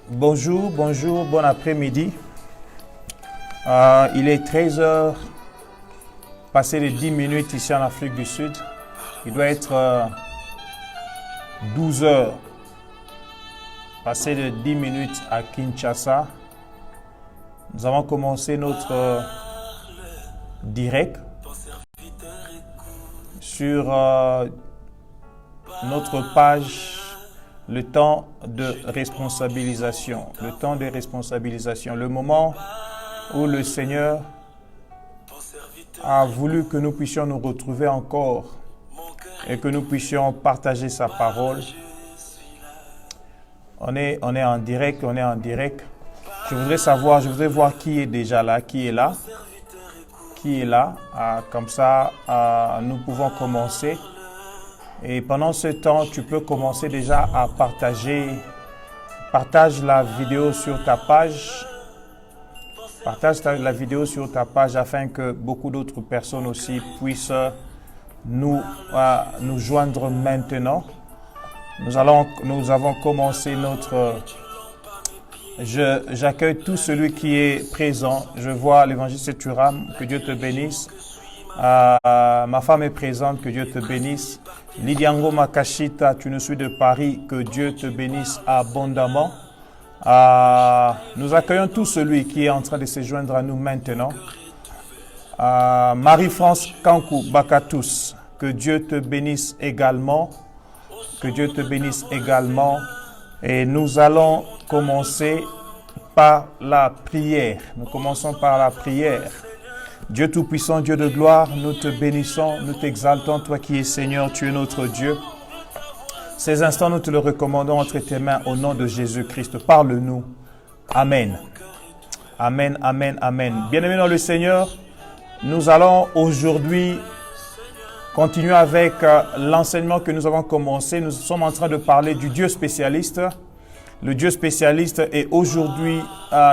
Bonjour, bon après-midi. Il est 13 heures, passé les 10 minutes ici en Afrique du Sud. Il doit être 12 heures, passé de 10 minutes à Kinshasa. Nous avons commencé notre direct sur notre page le temps de responsabilisation. Le temps de responsabilisation. Le moment où le Seigneur a voulu que nous puissions nous retrouver encore et que nous puissions partager sa parole. On est en direct. Je voudrais voir qui est déjà là, qui est là. Comme ça, nous pouvons commencer. Et pendant ce temps, tu peux commencer déjà à partager. Partage la vidéo sur ta page. Partage la vidéo sur ta page afin que beaucoup d'autres personnes aussi puissent nous joindre maintenant. Nous avons commencé notre... J'accueille tout celui qui est présent. Je vois l'évangéliste Turam, que Dieu te bénisse. Ma femme est présente, que Dieu te bénisse. Lidiango Makashita, tu nous suis de Paris, que Dieu te bénisse abondamment. Nous accueillons tout celui qui est en train de se joindre à nous maintenant. Marie-France Kankou Bakatous, que Dieu te bénisse également. Que Dieu te bénisse également. Et nous allons commencer par la prière. Nous commençons par la prière. Dieu Tout-Puissant, Dieu de gloire, nous te bénissons, nous t'exaltons, toi qui es Seigneur, tu es notre Dieu. Ces instants, nous te le recommandons entre tes mains au nom de Jésus-Christ. Parle-nous. Amen. Amen, amen, amen. Bien-aimés dans le Seigneur, nous allons aujourd'hui continuer avec l'enseignement que nous avons commencé. Nous sommes en train de parler du Dieu spécialiste. Le Dieu spécialiste, et aujourd'hui,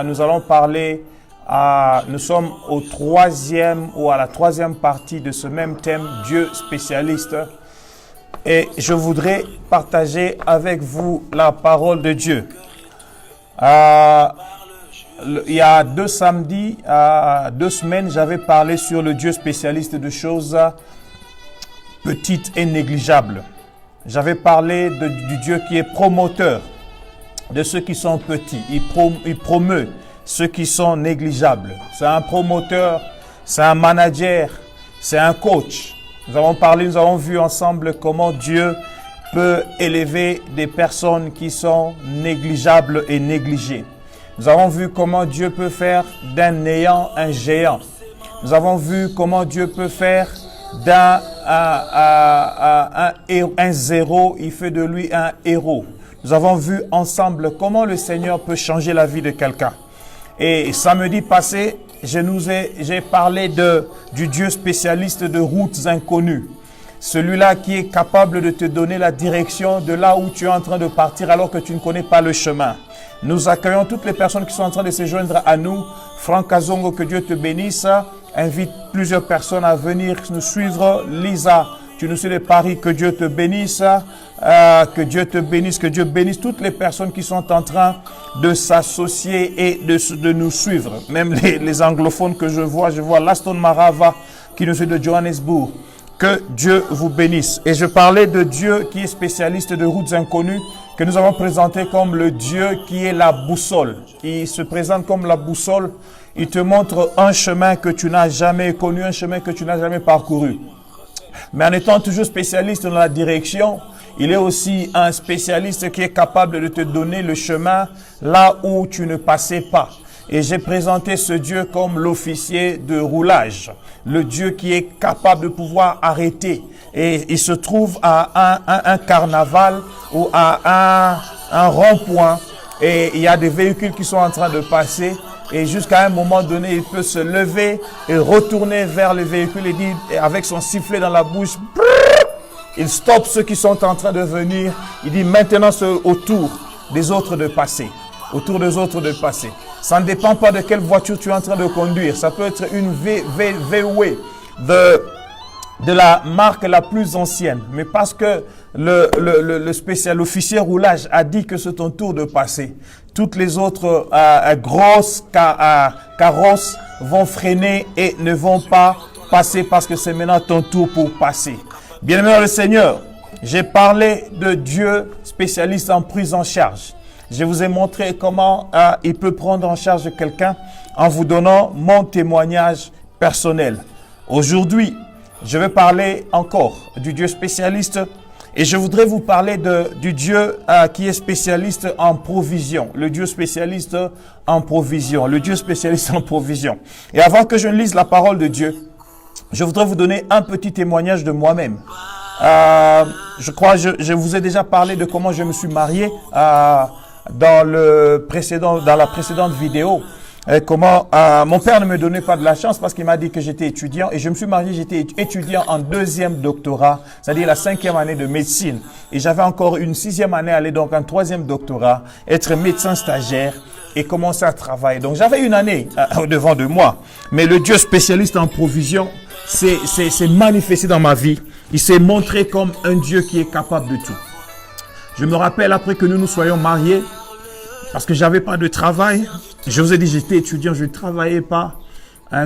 nous allons parler... nous sommes à la troisième partie de ce même thème, Dieu spécialiste. Et je voudrais partager avec vous la parole de Dieu. Il y a 2 samedis, 2 semaines, j'avais parlé sur le Dieu spécialiste de choses petites et négligeables. J'avais parlé du Dieu qui est promoteur de ceux qui sont petits. Il promeut ceux qui sont négligeables. C'est un promoteur, c'est un manager, c'est un coach. Nous avons vu ensemble comment Dieu peut élever des personnes qui sont négligeables et négligées. Nous avons vu comment Dieu peut faire d'un néant un géant. Nous avons vu comment Dieu peut faire d'un zéro, il fait de lui un héros. Nous avons vu ensemble comment le Seigneur peut changer la vie de quelqu'un. Et samedi passé, j'ai parlé du Dieu spécialiste de routes inconnues. Celui-là qui est capable de te donner la direction de là où tu es en train de partir alors que tu ne connais pas le chemin. Nous accueillons toutes les personnes qui sont en train de se joindre à nous. Franck Azongo, que Dieu te bénisse. Invite plusieurs personnes à venir nous suivre. Lisa, tu nous suis de Paris, que Dieu te bénisse. Que Dieu te bénisse, que Dieu bénisse toutes les personnes qui sont en train de s'associer et de nous suivre. Même les anglophones que je vois Laston Marava qui nous suit de Johannesburg. Que Dieu vous bénisse. Et je parlais de Dieu qui est spécialiste de routes inconnues, que nous avons présenté comme le Dieu qui est la boussole. Il se présente comme la boussole. Il te montre un chemin que tu n'as jamais connu, un chemin que tu n'as jamais parcouru. Mais en étant toujours spécialiste dans la direction, il est aussi un spécialiste qui est capable de te donner le chemin là où tu ne passais pas. Et j'ai présenté ce Dieu comme l'officier de roulage, le Dieu qui est capable de pouvoir arrêter. Et il se trouve à un carnaval ou à un rond-point et il y a des véhicules qui sont en train de passer. Et jusqu'à un moment donné, il peut se lever et retourner vers les véhicules et dire, avec son sifflet dans la bouche, il stoppe ceux qui sont en train de venir. Il dit maintenant c'est au tour des autres de passer. Au tour des autres de passer. Ça ne dépend pas de quelle voiture tu es en train de conduire. Ça peut être une VW de la marque la plus ancienne, mais parce que l'officier roulage a dit que c'est ton tour de passer. Toutes les autres grosses carrosses vont freiner et ne vont pas passer parce que c'est maintenant ton tour pour passer. Bien-aimé dans le Seigneur, j'ai parlé de Dieu spécialiste en prise en charge. Je vous ai montré comment il peut prendre en charge quelqu'un en vous donnant mon témoignage personnel. Aujourd'hui, je vais parler encore du Dieu spécialiste et je voudrais vous parler du Dieu qui est spécialiste en provision. Le Dieu spécialiste en provision. Le Dieu spécialiste en provision. Et avant que je ne lise la parole de Dieu, je voudrais vous donner un petit témoignage de moi-même. Je crois je vous ai déjà parlé de comment je me suis marié dans la précédente vidéo. Comment mon père ne me donnait pas de la chance parce qu'il m'a dit que j'étais étudiant et je me suis marié, j'étais étudiant en 2e doctorat, c'est-à-dire la 5e année de médecine et j'avais encore une 6e année à aller donc un 3e doctorat, être médecin stagiaire et commencer à travailler. Donc j'avais une année devant de moi, mais le Dieu spécialiste en provision s'est manifesté dans ma vie. Il s'est montré comme un Dieu qui est capable de tout. Je me rappelle après que nous nous soyons mariés, parce que j'avais pas de travail. Je vous ai dit, j'étais étudiant, je ne travaillais pas.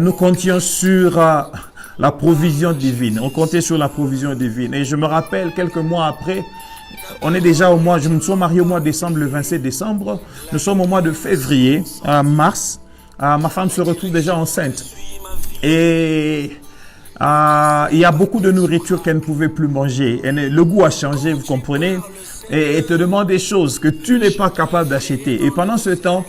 Nous comptions sur la provision divine. On comptait sur la provision divine. Et je me rappelle, quelques mois après, on est déjà au mois, je me suis marié au mois de décembre, le 27 décembre. Nous sommes au mois de février, mars. Ma femme se retrouve déjà enceinte. Et il y a beaucoup de nourriture qu'elle ne pouvait plus manger. Le goût a changé, vous comprenez? Et te demande des choses que tu n'es pas capable d'acheter. Et pendant ce temps,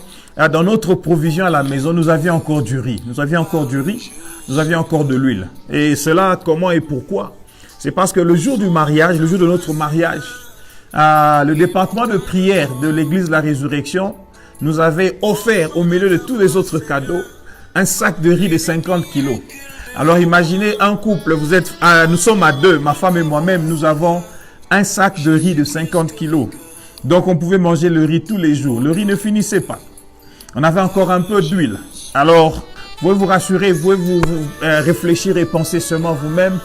dans notre provision à la maison, nous avions encore du riz. Nous avions encore du riz, nous avions encore de l'huile. Et cela, comment et pourquoi? C'est parce que le jour du mariage, le jour de notre mariage, le département de prière de l'église de la résurrection nous avait offert, au milieu de tous les autres cadeaux, un sac de riz de 50 kilos. Alors imaginez un couple, nous sommes à deux, ma femme et moi-même, nous avons un sac de riz de 50 kilos. Donc on pouvait manger le riz tous les jours. Le riz ne finissait pas. On avait encore un peu d'huile. Alors, vous pouvez vous rassurer, vous pouvez vous réfléchir et penser seulement vous-même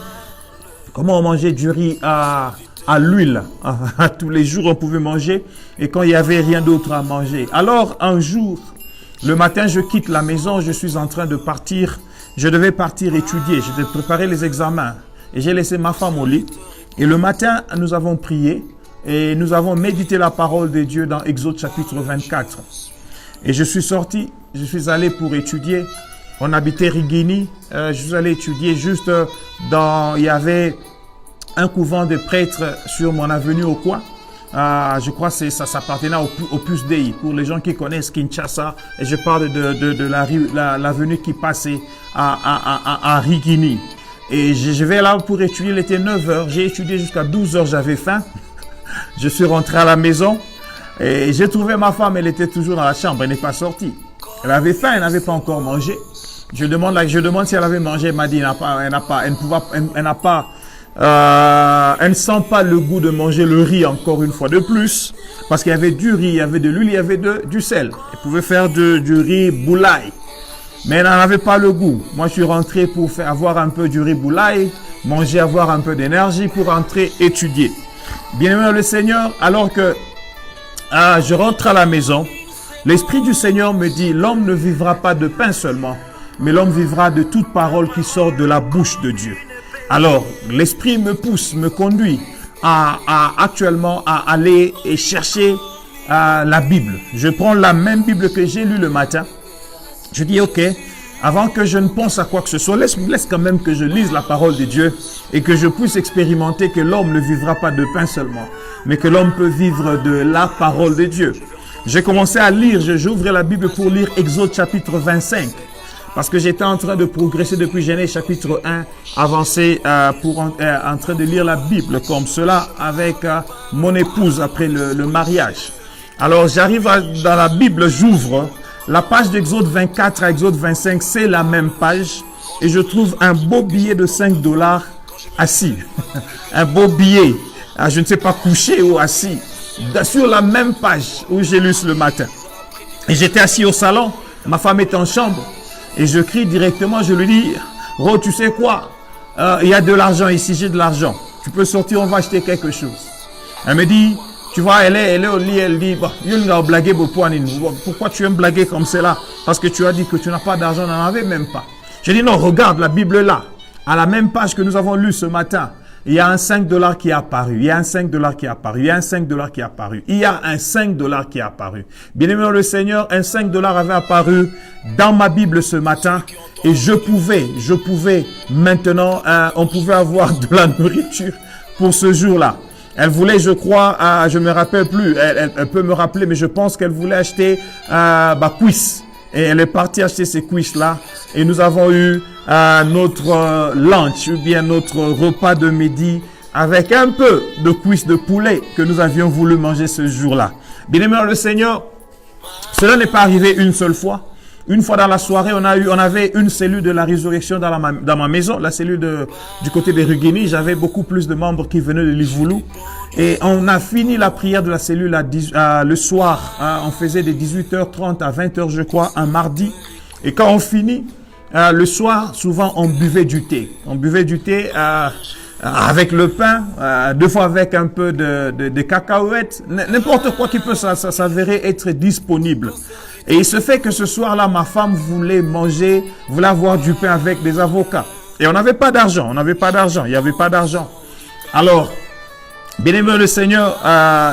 comment on mangeait du riz à l'huile. Tous les jours on pouvait manger et quand il n'y avait rien d'autre à manger. Alors un jour, le matin je quitte la maison, je suis en train de partir. Je devais partir étudier, je devais préparer les examens. Et j'ai laissé ma femme au lit. Et le matin, nous avons prié et nous avons médité la parole de Dieu dans Exode chapitre 24. Et je suis sorti, je suis allé pour étudier. On habitait Rigini. Je suis allé étudier juste il y avait un couvent de prêtres sur mon avenue au coin. Je crois que ça s'appartenait au Opus Dei. Pour les gens qui connaissent Kinshasa, et je parle de l'avenue qui passait à Rigini. Et je vais là pour étudier, il était 9h, j'ai étudié jusqu'à 12h, j'avais faim. Je suis rentré à la maison et j'ai trouvé ma femme, elle était toujours dans la chambre, elle n'est pas sortie. Elle avait faim, elle n'avait pas encore mangé. Je demande si elle avait mangé, elle m'a dit elle ne sent pas le goût de manger le riz encore une fois de plus, parce qu'il y avait du riz, il y avait de l'huile, il y avait du sel. Elle pouvait faire du riz boulaye. Mais elle n'en avait pas le goût. Moi, je suis rentré pour avoir un peu du riz boulaye, manger, avoir un peu d'énergie pour rentrer étudier. Bien-aimé le Seigneur, alors que je rentre à la maison, l'Esprit du Seigneur me dit, l'homme ne vivra pas de pain seulement, mais l'homme vivra de toute parole qui sort de la bouche de Dieu. Alors, l'Esprit me pousse, me conduit actuellement à aller et chercher la Bible. Je prends la même Bible que j'ai lue le matin. Je dis, ok, avant que je ne pense à quoi que ce soit, laisse quand même que je lise la parole de Dieu et que je puisse expérimenter que l'homme ne vivra pas de pain seulement, mais que l'homme peut vivre de la parole de Dieu. J'ai commencé à lire, j'ouvrais la Bible pour lire Exode chapitre 25, parce que j'étais en train de progresser depuis Genèse chapitre 1, avancer en train de lire la Bible comme cela avec mon épouse après le mariage. Alors j'arrive dans la Bible, j'ouvre. La page d'Exode 24 à Exode 25, c'est la même page. Et je trouve un beau billet de 5 $ assis. Un beau billet, je ne sais pas, couché ou assis, sur la même page où j'ai lu ce le matin. Et j'étais assis au salon, ma femme est en chambre. Et je crie directement, je lui dis, Ro, tu sais quoi? il y a de l'argent ici, j'ai de l'argent. Tu peux sortir, on va acheter quelque chose. Elle me dit, tu vois, elle est au lit, elle dit, pourquoi tu aimes blaguer comme cela? Parce que tu as dit que tu n'as pas d'argent, on n'en avait même pas. J'ai dit, non, regarde la Bible là, à la même page que nous avons lu ce matin. Il y a un 5 $ qui est apparu. Il y a un 5 $ qui est apparu. Il y a un 5 $ qui est apparu. Il y a un 5 $ qui est apparu. Bien-aimé le Seigneur, un 5 $ avait apparu dans ma Bible ce matin. Et je pouvais maintenant, on pouvait avoir de la nourriture pour ce jour-là. Elle voulait, je crois, je me rappelle plus, elle peut me rappeler, mais je pense qu'elle voulait acheter cuisse. Et elle est partie acheter ces cuisses-là. Et nous avons eu notre lunch, ou bien notre repas de midi, avec un peu de cuisses de poulet que nous avions voulu manger ce jour-là. Bien-aimé le Seigneur, cela n'est pas arrivé une seule fois. Une fois dans la soirée, on avait une cellule de la résurrection dans ma maison, la cellule du côté des Ruguini. J'avais beaucoup plus de membres qui venaient de Livoulou. Et on a fini la prière de la cellule le soir. On faisait de 18h30 à 20h, je crois, un mardi. Et quand on finit, le soir, souvent, on buvait du thé. On buvait du thé avec le pain, deux fois avec un peu de cacahuètes. N'importe quoi qui peut s'avérer être disponible. Et il se fait que ce soir-là, ma femme voulait avoir du pain avec des avocats. Et on n'avait pas d'argent, il n'y avait pas d'argent. Alors, bien-aimé le Seigneur,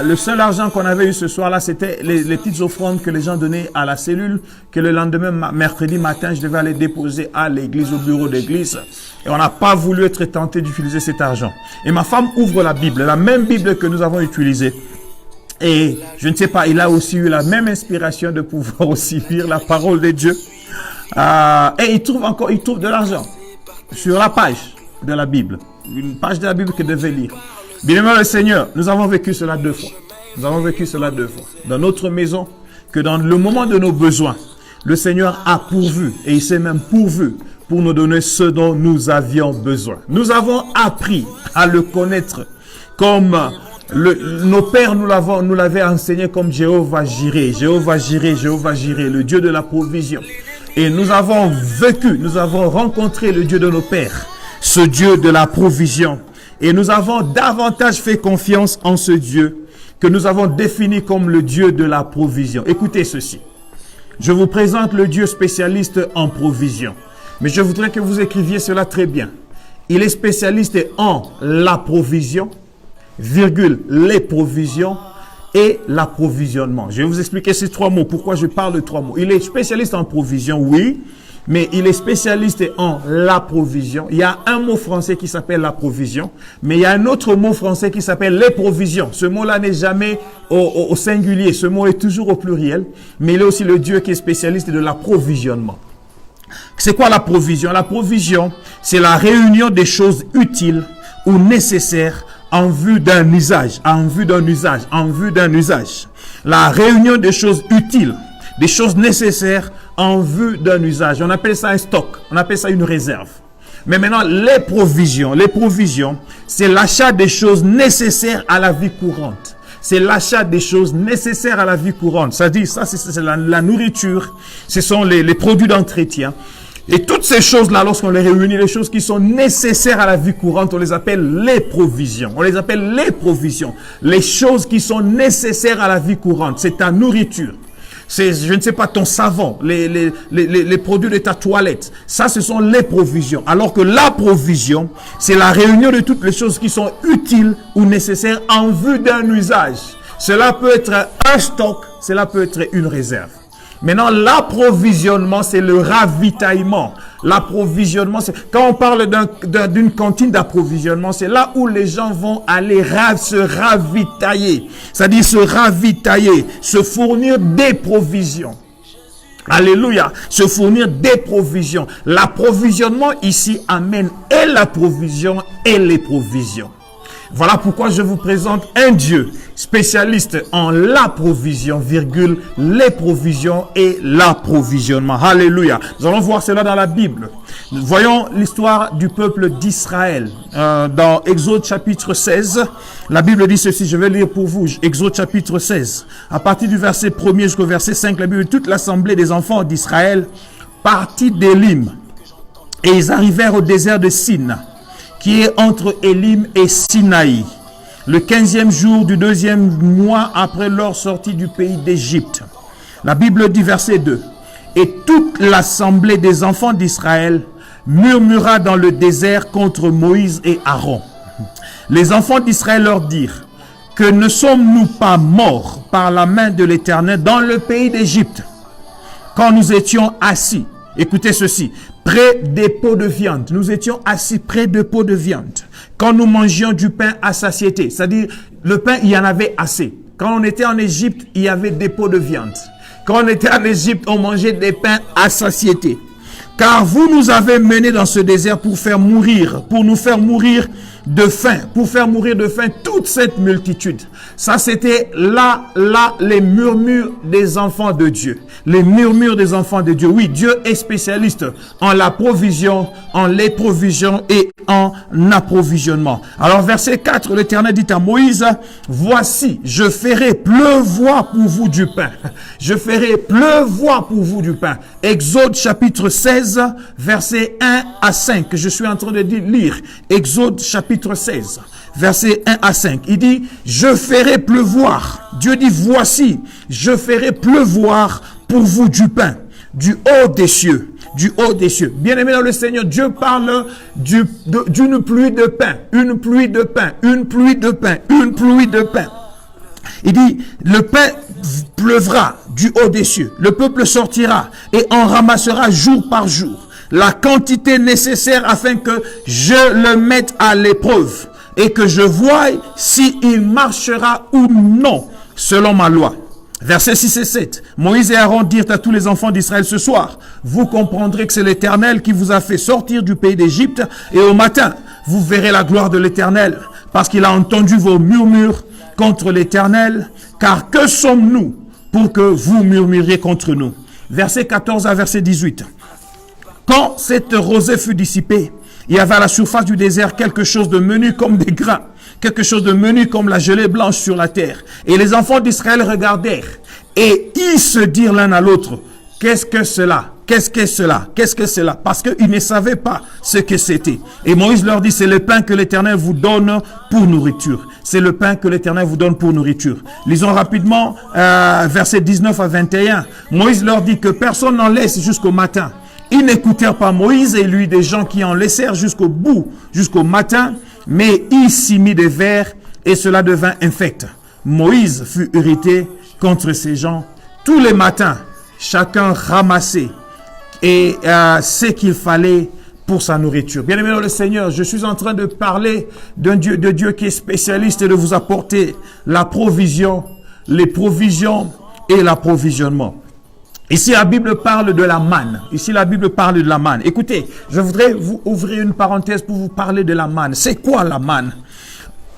le seul argent qu'on avait eu ce soir-là, c'était les petites offrandes que les gens donnaient à la cellule, que le lendemain, mercredi matin, je devais aller déposer à l'église, au bureau d'église. Et on n'a pas voulu être tenté d'utiliser cet argent. Et ma femme ouvre la Bible, la même Bible que nous avons utilisée. Et je ne sais pas, il a aussi eu la même inspiration de pouvoir aussi lire la parole de Dieu. Et il trouve de l'argent sur la page de la Bible. Une page de la Bible qu'il devait lire. Bien-aimé le Seigneur, nous avons vécu cela 2 fois. Nous avons vécu cela 2 fois. Dans notre maison, que dans le moment de nos besoins, le Seigneur a pourvu, et il s'est même pourvu pour nous donner ce dont nous avions besoin. Nous avons appris à le connaître comme nos pères nous l'avaient enseigné comme Jéhovah Jireh, Jéhovah Jireh, Jéhovah Jireh, le Dieu de la provision. Et nous avons rencontré le Dieu de nos pères, ce Dieu de la provision. Et nous avons davantage fait confiance en ce Dieu que nous avons défini comme le Dieu de la provision. Écoutez ceci. Je vous présente le Dieu spécialiste en provision. Mais je voudrais que vous écriviez cela très bien. Il est spécialiste en la provision, les provisions et l'approvisionnement. Je vais vous expliquer ces 3 mots. Pourquoi je parle de 3 mots. Il est spécialiste en provision, oui, mais il est spécialiste en la provision. Il y a un mot français qui s'appelle la provision, mais il y a un autre mot français qui s'appelle les provisions. Ce mot-là n'est jamais au singulier, ce mot est toujours au pluriel, mais il est aussi le Dieu qui est spécialiste de l'approvisionnement. C'est quoi la provision? La provision, c'est la réunion des choses utiles ou nécessaires en vue d'un usage, La réunion des choses utiles, des choses nécessaires en vue d'un usage. On appelle ça un stock, on appelle ça une réserve. Mais maintenant, les provisions, c'est l'achat des choses nécessaires à la vie courante. C'est l'achat des choses nécessaires à la vie courante. C'est-à-dire, ça, c'est la nourriture, ce sont les produits d'entretien. Et toutes ces choses-là, lorsqu'on les réunit, les choses qui sont nécessaires à la vie courante, on les appelle les provisions. Les choses qui sont nécessaires à la vie courante, c'est ta nourriture. C'est, je ne sais pas, ton savon, les produits de ta toilette. Ça, ce sont les provisions. Alors que la provision, c'est la réunion de toutes les choses qui sont utiles ou nécessaires en vue d'un usage. Cela peut être un stock, cela peut être une réserve. Maintenant, l'approvisionnement, c'est le ravitaillement. L'approvisionnement, c'est quand on parle d'une cantine d'approvisionnement, c'est là où les gens vont aller se ravitailler. C'est-à-dire se ravitailler, se fournir des provisions. Alléluia, se fournir des provisions. L'approvisionnement ici amène et la provision et les provisions. Voilà pourquoi je vous présente un Dieu spécialiste en la provision, les provisions et l'approvisionnement. Alléluia. Nous allons voir cela dans la Bible. Nous voyons l'histoire du peuple d'Israël. Dans Exode chapitre 16, la Bible dit ceci, je vais lire pour vous. Exode chapitre 16. À partir du verset 1er jusqu'au verset 5, la Bible dit, toute l'assemblée des enfants d'Israël partit d'Élim. Et ils arrivèrent au désert de Sin. qui est entre Élim et Sinaï, le 15e jour du 2e mois après leur sortie du pays d'Égypte. La Bible dit, verset 2, « Et toute l'assemblée des enfants d'Israël murmura dans le désert contre Moïse et Aaron. Les enfants d'Israël leur dirent, « Que ne sommes-nous pas morts par la main de l'Éternel dans le pays d'Égypte, quand nous étions assis, écoutez ceci, près des pots de viande. Nous étions assis près des pots de viande. Quand nous mangions du pain à satiété, c'est-à-dire le pain, il y en avait assez. Quand on était en Égypte, il y avait des pots de viande. Quand on était en Égypte, on mangeait des pains à satiété. Car vous nous avez menés dans ce désert pour nous faire mourir de faim, pour faire mourir de faim toute cette multitude. Ça, c'était là, les murmures des enfants de Dieu. Les murmures des enfants de Dieu. Oui, Dieu est spécialiste en la provision, en les provisions et en approvisionnement. Alors, verset 4, l'Éternel dit à Moïse, « Voici, je ferai pleuvoir pour vous du pain. Je ferai pleuvoir pour vous du pain. » Exode chapitre 16, verset 1 à 5. Je suis en train de lire. Exode chapitre 16, verset 1 à 5. Il dit, « Je ferai pleuvoir. » Dieu dit, « Voici, je ferai pleuvoir pour vous du pain, du haut des cieux. » Du haut des cieux. Bien-aimé dans le Seigneur, Dieu parle d'une pluie de pain, une pluie de pain, une pluie de pain, une pluie de pain. Il dit, le pain pleuvra du haut des cieux. Le peuple sortira et en ramassera jour par jour la quantité nécessaire afin que je le mette à l'épreuve et que je voie s'il marchera ou non selon ma loi. Versets 6 et 7. Moïse et Aaron dirent à tous les enfants d'Israël, ce soir, vous comprendrez que c'est l'Éternel qui vous a fait sortir du pays d'Égypte, et au matin, vous verrez la gloire de l'Éternel, parce qu'il a entendu vos murmures contre l'Éternel, car que sommes-nous pour que vous murmuriez contre nous? Verset 14 à verset 18. Quand cette rosée fut dissipée, il y avait à la surface du désert quelque chose de menu comme des grains, quelque chose de menu comme la gelée blanche sur la terre. Et les enfants d'Israël regardèrent et ils se dirent l'un à l'autre, qu'est-ce que cela? Qu'est-ce que cela? Qu'est-ce que cela? Parce qu'ils ne savaient pas ce que c'était. Et Moïse leur dit, c'est le pain que l'Éternel vous donne pour nourriture. C'est le pain que l'Éternel vous donne pour nourriture. Lisons rapidement versets 19 à 21. Moïse leur dit que personne n'en laisse jusqu'au matin. Ils n'écoutèrent pas Moïse et lui des gens qui en laissèrent jusqu'au bout, jusqu'au matin, mais il s'y mit des vers et cela devint infect. Moïse fut irrité contre ces gens. Tous les matins, chacun ramassait et ce qu'il fallait pour sa nourriture. Bien-aimé dans le Seigneur, je suis en train de parler de Dieu qui est spécialiste et de vous apporter la provision, les provisions et l'approvisionnement. Ici, la Bible parle de la manne. Ici, la Bible parle de la manne. Écoutez, je voudrais vous ouvrir une parenthèse pour vous parler de la manne. C'est quoi la manne?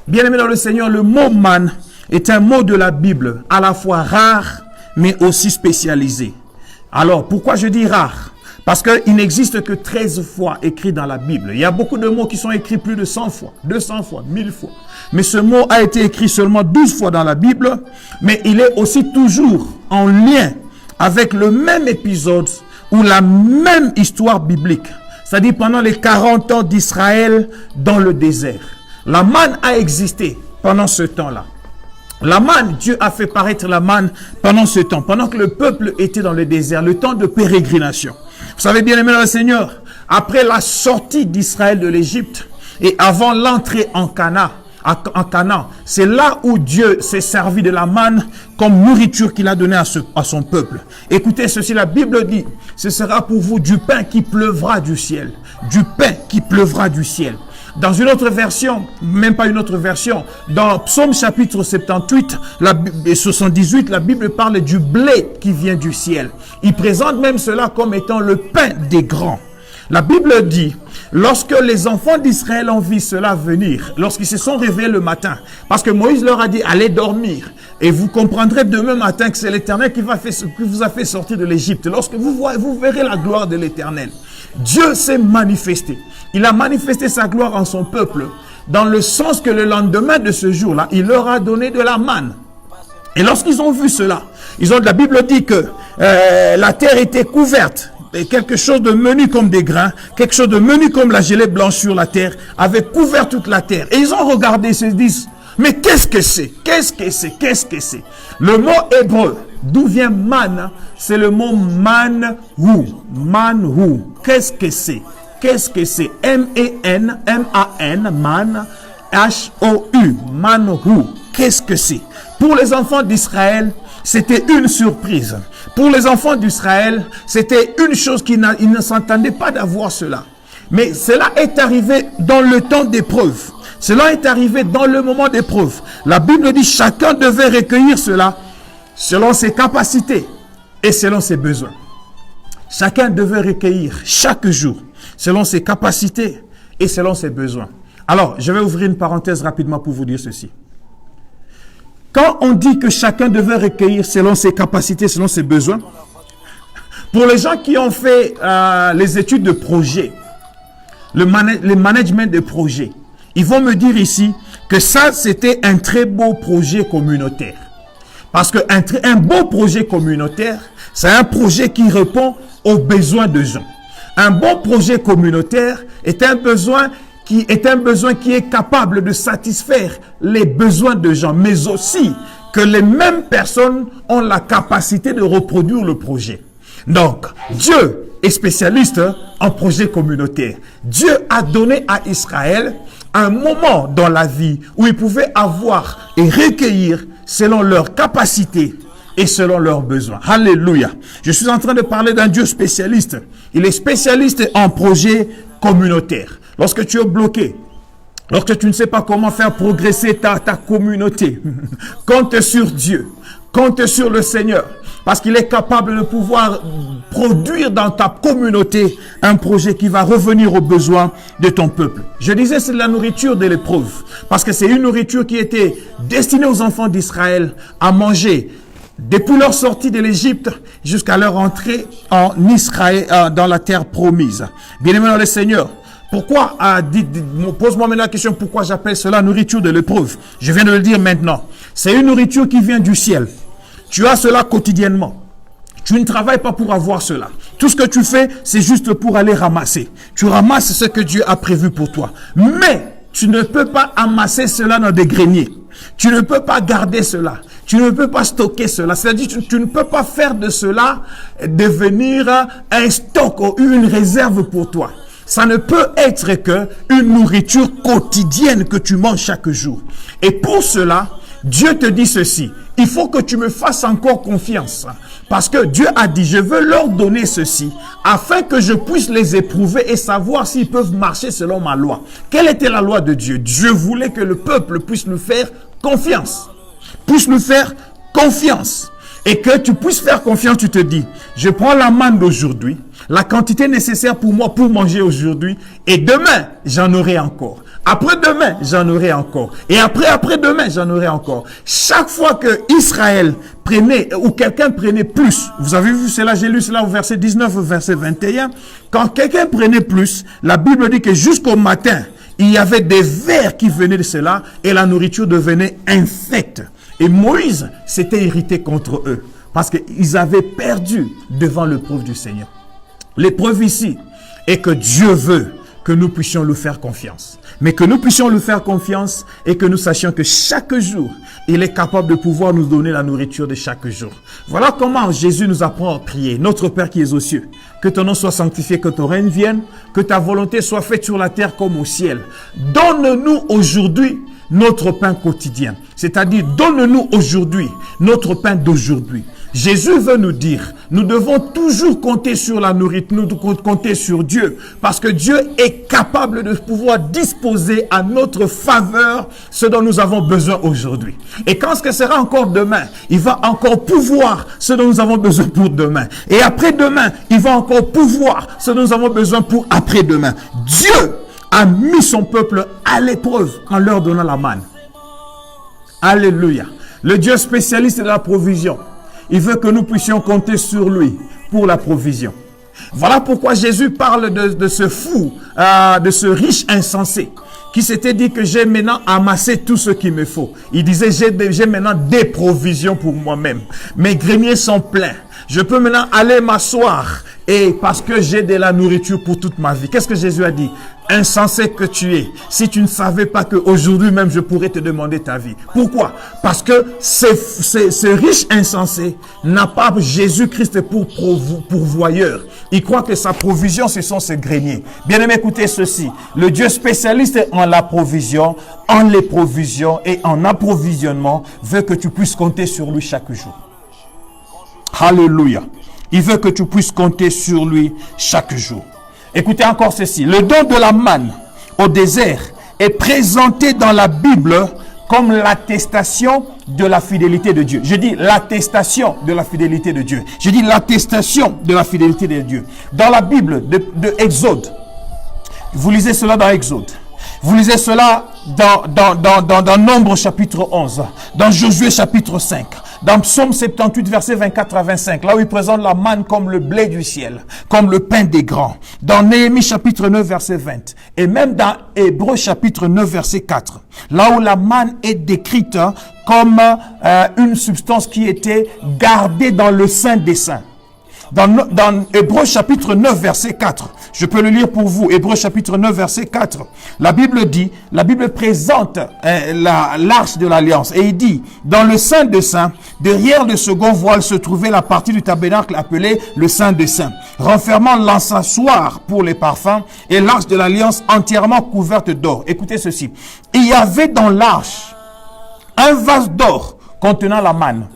Bien-aimé dans le Seigneur, le mot manne est un mot de la Bible, à la fois rare, mais aussi spécialisé. Alors, pourquoi je dis rare? Parce qu'il n'existe que 13 fois écrit dans la Bible. Il y a beaucoup de mots qui sont écrits plus de 100 fois, 200 fois, 1000 fois. Mais ce mot a été écrit seulement 12 fois dans la Bible, mais il est aussi toujours en lien avec le même épisode ou la même histoire biblique. C'est-à-dire pendant les 40 ans d'Israël dans le désert. La manne a existé pendant ce temps-là. La manne, Dieu a fait paraître la manne pendant ce temps, pendant que le peuple était dans le désert, le temps de pérégrination. Vous savez bien aimé dans le Seigneur, après la sortie d'Israël de l'Égypte et avant l'entrée en Canaan, c'est là où Dieu s'est servi de la manne comme nourriture qu'il a donnée à son peuple. Écoutez ceci, la Bible dit, ce sera pour vous du pain qui pleuvra du ciel. Du pain qui pleuvra du ciel. Dans une autre version, même pas une autre version, dans Psaume chapitre 78, 78, la Bible parle du blé qui vient du ciel. Il présente même cela comme étant le pain des grands. La Bible dit, lorsque les enfants d'Israël ont vu cela venir, lorsqu'ils se sont réveillés le matin, parce que Moïse leur a dit, allez dormir, et vous comprendrez demain matin que c'est l'Éternel qui vous a fait sortir de l'Égypte. Lorsque vous verrez la gloire de l'Éternel. Dieu s'est manifesté. Il a manifesté sa gloire en son peuple, dans le sens que le lendemain de ce jour-là, il leur a donné de la manne. Et lorsqu'ils ont vu cela, la Bible dit que la terre était couverte quelque chose de menu comme des grains, quelque chose de menu comme la gelée blanche sur la terre, avait couvert toute la terre. Et ils ont regardé, ils se disent, mais qu'est-ce que c'est? Qu'est-ce que c'est? Qu'est-ce que c'est? Le mot hébreu, d'où vient man, c'est le mot manhu. Manhu. Qu'est-ce que c'est? Qu'est-ce que c'est? M-E-N, M-A-N, man, H-O-U, manhu. Qu'est-ce que c'est? Pour les enfants d'Israël, c'était une surprise. Pour les enfants d'Israël, c'était une chose qu'ils ne s'entendaient pas d'avoir cela. Mais cela est arrivé dans le temps d'épreuve. Cela est arrivé dans le moment d'épreuve. La Bible dit chacun devait recueillir cela selon ses capacités et selon ses besoins. Chacun devait recueillir chaque jour selon ses capacités et selon ses besoins. Alors, je vais ouvrir une parenthèse rapidement pour vous dire ceci. Quand on dit que chacun devait recueillir selon ses capacités, selon ses besoins, pour les gens qui ont fait les études de projet, le management de projet, ils vont me dire ici que ça, c'était un très beau projet communautaire. Parce qu'un beau projet communautaire, c'est un projet qui répond aux besoins de gens. Un bon projet communautaire est un besoin qui est capable de satisfaire les besoins de gens, mais aussi que les mêmes personnes ont la capacité de reproduire le projet. Donc, Dieu est spécialiste en projet communautaire. Dieu a donné à Israël un moment dans la vie où ils pouvaient avoir et recueillir selon leurs capacités et selon leurs besoins. Alléluia. Je suis en train de parler d'un Dieu spécialiste. Il est spécialiste en projet communautaire. Lorsque tu es bloqué, lorsque tu ne sais pas comment faire progresser ta communauté, compte sur Dieu, compte sur le Seigneur, parce qu'il est capable de pouvoir produire dans ta communauté un projet qui va revenir aux besoins de ton peuple. Je disais, c'est de la nourriture de l'épreuve, parce que c'est une nourriture qui était destinée aux enfants d'Israël à manger depuis leur sortie de l'Égypte jusqu'à leur entrée en Israël, dans la terre promise. Bien-aimé dans le Seigneur, pourquoi, pose-moi maintenant la question, pourquoi j'appelle cela nourriture de l'épreuve? Je viens de le dire maintenant. C'est une nourriture qui vient du ciel. Tu as cela quotidiennement. Tu ne travailles pas pour avoir cela. Tout ce que tu fais, c'est juste pour aller ramasser. Tu ramasses ce que Dieu a prévu pour toi. Mais tu ne peux pas amasser cela dans des greniers. Tu ne peux pas garder cela. Tu ne peux pas stocker cela. C'est-à-dire que tu ne peux pas faire de cela devenir un stock ou une réserve pour toi. Ça ne peut être que une nourriture quotidienne que tu manges chaque jour. Et pour cela, Dieu te dit ceci. Il faut que tu me fasses encore confiance. Parce que Dieu a dit, je veux leur donner ceci, afin que je puisse les éprouver et savoir s'ils peuvent marcher selon ma loi. Quelle était la loi de Dieu? Dieu voulait que le peuple puisse lui faire confiance. Puisse lui faire confiance. Et que tu puisses faire confiance, tu te dis, je prends la manne d'aujourd'hui, la quantité nécessaire pour moi pour manger aujourd'hui, et demain, j'en aurai encore. Après-demain, j'en aurai encore. Et après-demain, j'en aurai encore. Chaque fois que Israël prenait, ou quelqu'un prenait plus, vous avez vu cela, j'ai lu cela au verset 19, au verset 21, quand quelqu'un prenait plus, la Bible dit que jusqu'au matin, il y avait des vers qui venaient de cela, et la nourriture devenait infecte. Et Moïse s'était irrité contre eux, parce qu'ils avaient perdu devant l'épreuve du Seigneur. L'épreuve ici est que Dieu veut que nous puissions lui faire confiance. Mais que nous puissions lui faire confiance et que nous sachions que chaque jour, il est capable de pouvoir nous donner la nourriture de chaque jour. Voilà comment Jésus nous apprend à prier. Notre Père qui es aux cieux, que ton nom soit sanctifié, que ton règne vienne, que ta volonté soit faite sur la terre comme au ciel. Donne-nous aujourd'hui notre pain quotidien. C'est-à-dire, donne-nous aujourd'hui notre pain d'aujourd'hui. Jésus veut nous dire, nous devons toujours compter sur la nourriture, nous devons compter sur Dieu, parce que Dieu est capable de pouvoir disposer à notre faveur ce dont nous avons besoin aujourd'hui. Et quand ce que sera encore demain, il va encore pouvoir ce dont nous avons besoin pour demain. Et après-demain, il va encore pouvoir ce dont nous avons besoin pour après-demain. Dieu a mis son peuple à l'épreuve en leur donnant la manne. Alléluia. Le Dieu spécialiste de la provision. Il veut que nous puissions compter sur lui pour la provision. Voilà pourquoi Jésus parle de ce fou, de ce riche insensé, qui s'était dit que j'ai maintenant amassé tout ce qu'il me faut. Il disait, j'ai maintenant des provisions pour moi-même. Mes greniers sont pleins. Je peux maintenant aller m'asseoir et parce que j'ai de la nourriture pour toute ma vie. Qu'est-ce que Jésus a dit? Insensé que tu es, si tu ne savais pas qu'aujourd'hui même je pourrais te demander ta vie. Pourquoi? Parce que ce riche insensé n'a pas Jésus-Christ pour pourvoyeur. Il croit que sa provision, ce sont ses greniers. Bien-aimé, écoutez ceci. Le Dieu spécialiste en la provision, en les provisions et en approvisionnement veut que tu puisses compter sur lui chaque jour. Alléluia. Il veut que tu puisses compter sur lui chaque jour. Écoutez encore ceci. Le don de la manne au désert est présenté dans la Bible comme l'attestation de la fidélité de Dieu. Je dis l'attestation de la fidélité de Dieu. Je dis l'attestation de la fidélité de Dieu. Dans la Bible de Exode, vous lisez cela dans Exode. Vous lisez cela dans Nombre chapitre 11, dans Josué chapitre 5, dans Psaume 78 verset 24 à 25, là où il présente la manne comme le blé du ciel, comme le pain des grands, dans Néhémie chapitre 9 verset 20, et même dans Hébreux chapitre 9 verset 4, là où la manne est décrite comme une substance qui était gardée dans le Saint des Saints. Dans Hébreux chapitre 9 verset 4, je peux le lire pour vous. Hébreux chapitre 9 verset 4, la Bible dit, la Bible présente l'arche de l'alliance et il dit, dans le Saint des Saints, derrière le second voile se trouvait la partie du tabernacle appelée le Saint des Saints, renfermant l'encensoir pour les parfums et l'arche de l'alliance entièrement couverte d'or. Écoutez ceci, il y avait dans l'arche un vase d'or contenant la manne.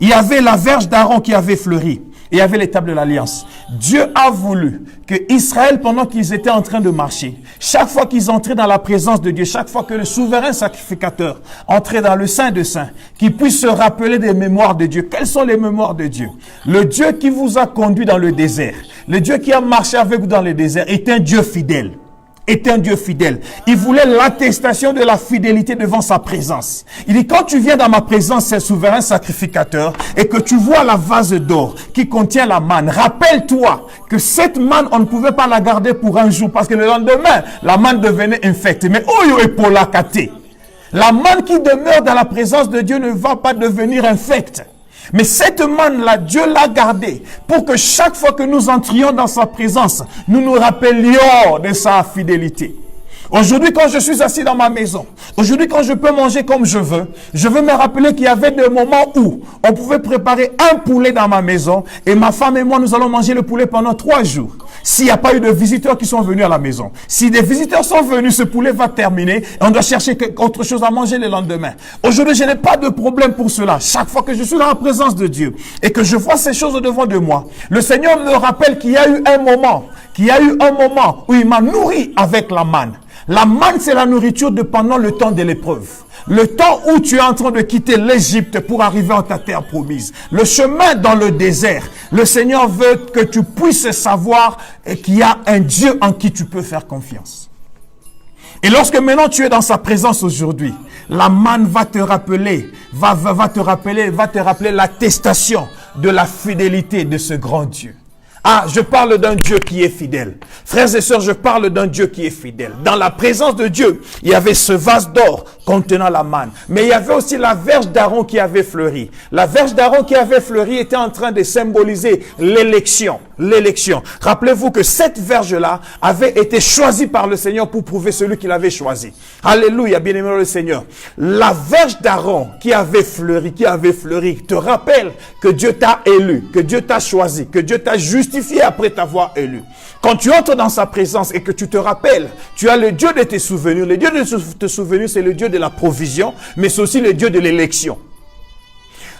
Il y avait la verge d'Aaron qui avait fleuri. Et il y avait les tables de l'alliance. Dieu a voulu que Israël, pendant qu'ils étaient en train de marcher, chaque fois qu'ils entraient dans la présence de Dieu, chaque fois que le souverain sacrificateur entrait dans le Saint de Saints, qu'ils puissent se rappeler des mémoires de Dieu. Quelles sont les mémoires de Dieu? Le Dieu qui vous a conduit dans le désert, le Dieu qui a marché avec vous dans le désert est un Dieu fidèle. Est un Dieu fidèle. Il voulait l'attestation de la fidélité devant sa présence. Il dit, quand tu viens dans ma présence, c'est souverain sacrificateur, et que tu vois la vase d'or qui contient la manne, rappelle-toi que cette manne, on ne pouvait pas la garder pour un jour, parce que le lendemain, la manne devenait infecte. Mais oyo et pour la caté. La manne qui demeure dans la présence de Dieu ne va pas devenir infecte. Mais cette manne-là, Dieu l'a gardée pour que chaque fois que nous entrions dans sa présence, nous nous rappelions de sa fidélité. Aujourd'hui, quand je suis assis dans ma maison, aujourd'hui, quand je peux manger comme je veux me rappeler qu'il y avait des moments où on pouvait préparer un poulet dans ma maison et ma femme et moi, nous allons manger le poulet pendant 3 jours. S'il n'y a pas eu de visiteurs qui sont venus à la maison. Si des visiteurs sont venus, ce poulet va terminer et on doit chercher autre chose à manger le lendemain. Aujourd'hui, je n'ai pas de problème pour cela. Chaque fois que je suis dans la présence de Dieu et que je vois ces choses devant de moi, le Seigneur me rappelle qu'il y a eu un moment où il m'a nourri avec la manne. La manne, c'est la nourriture de pendant le temps de l'épreuve. Le temps où tu es en train de quitter l'Égypte pour arriver en ta terre promise. Le chemin dans le désert. Le Seigneur veut que tu puisses savoir qu'il y a un Dieu en qui tu peux faire confiance. Et lorsque maintenant tu es dans sa présence aujourd'hui, la manne va te rappeler, va te rappeler l'attestation de la fidélité de ce grand Dieu. Ah, je parle d'un Dieu qui est fidèle. Frères et sœurs, je parle d'un Dieu qui est fidèle. Dans la présence de Dieu, il y avait ce vase d'or contenant la manne. Mais il y avait aussi la verge d'Aaron qui avait fleuri. La verge d'Aaron qui avait fleuri était en train de symboliser l'élection. L'élection. Rappelez-vous que cette verge-là avait été choisie par le Seigneur pour prouver celui qu'il avait choisi. Alléluia, bien-aimé le Seigneur. La verge d'Aaron qui avait fleuri, te rappelle que Dieu t'a élu, que Dieu t'a choisi, que Dieu t'a justifié après t'avoir élu. Quand tu entres dans sa présence et que tu te rappelles, tu as le Dieu de tes souvenirs. Le Dieu de tes souvenirs, c'est le Dieu de la provision, mais c'est aussi le Dieu de l'élection.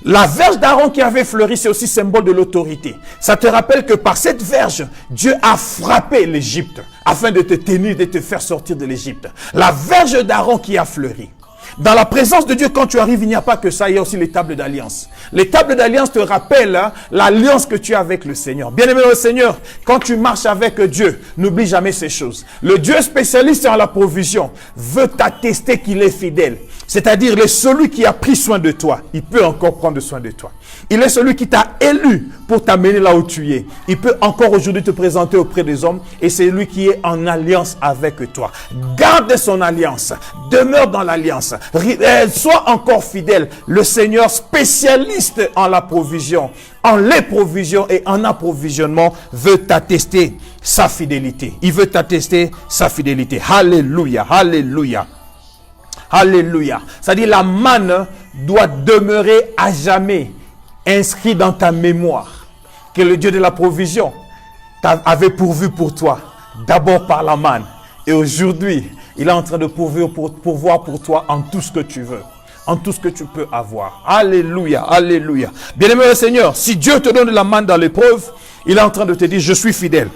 La verge d'Aaron qui avait fleuri, c'est aussi symbole de l'autorité. Ça te rappelle que par cette verge, Dieu a frappé l'Égypte afin de te tenir, de te faire sortir de l'Égypte. La verge d'Aaron qui a fleuri. Dans la présence de Dieu, quand tu arrives, il n'y a pas que ça, il y a aussi les tables d'alliance. Les tables d'alliance te rappellent l'alliance que tu as avec le Seigneur. Bien-aimé le Seigneur, quand tu marches avec Dieu, n'oublie jamais ces choses. Le Dieu spécialiste en la provision veut t'attester qu'il est fidèle. C'est-à-dire, il est celui qui a pris soin de toi. Il peut encore prendre soin de toi. Il est celui qui t'a élu pour t'amener là où tu es. Il peut encore aujourd'hui te présenter auprès des hommes et c'est lui qui est en alliance avec toi. Garde son alliance. Demeure dans l'alliance. Sois encore fidèle. Le Seigneur spécialiste en la provision, en les provisions et en approvisionnement veut t'attester sa fidélité. Il veut t'attester sa fidélité. Alléluia, alléluia. Alléluia. C'est-à-dire la manne doit demeurer à jamais inscrit dans ta mémoire que le Dieu de la provision avait pourvu pour toi d'abord par la manne et aujourd'hui il est en train de pourvoir pour toi en tout ce que tu veux, en tout ce que tu peux avoir. Alléluia, alléluia. Bien-aimé le Seigneur, si Dieu te donne la manne dans l'épreuve, il est en train de te dire je suis fidèle,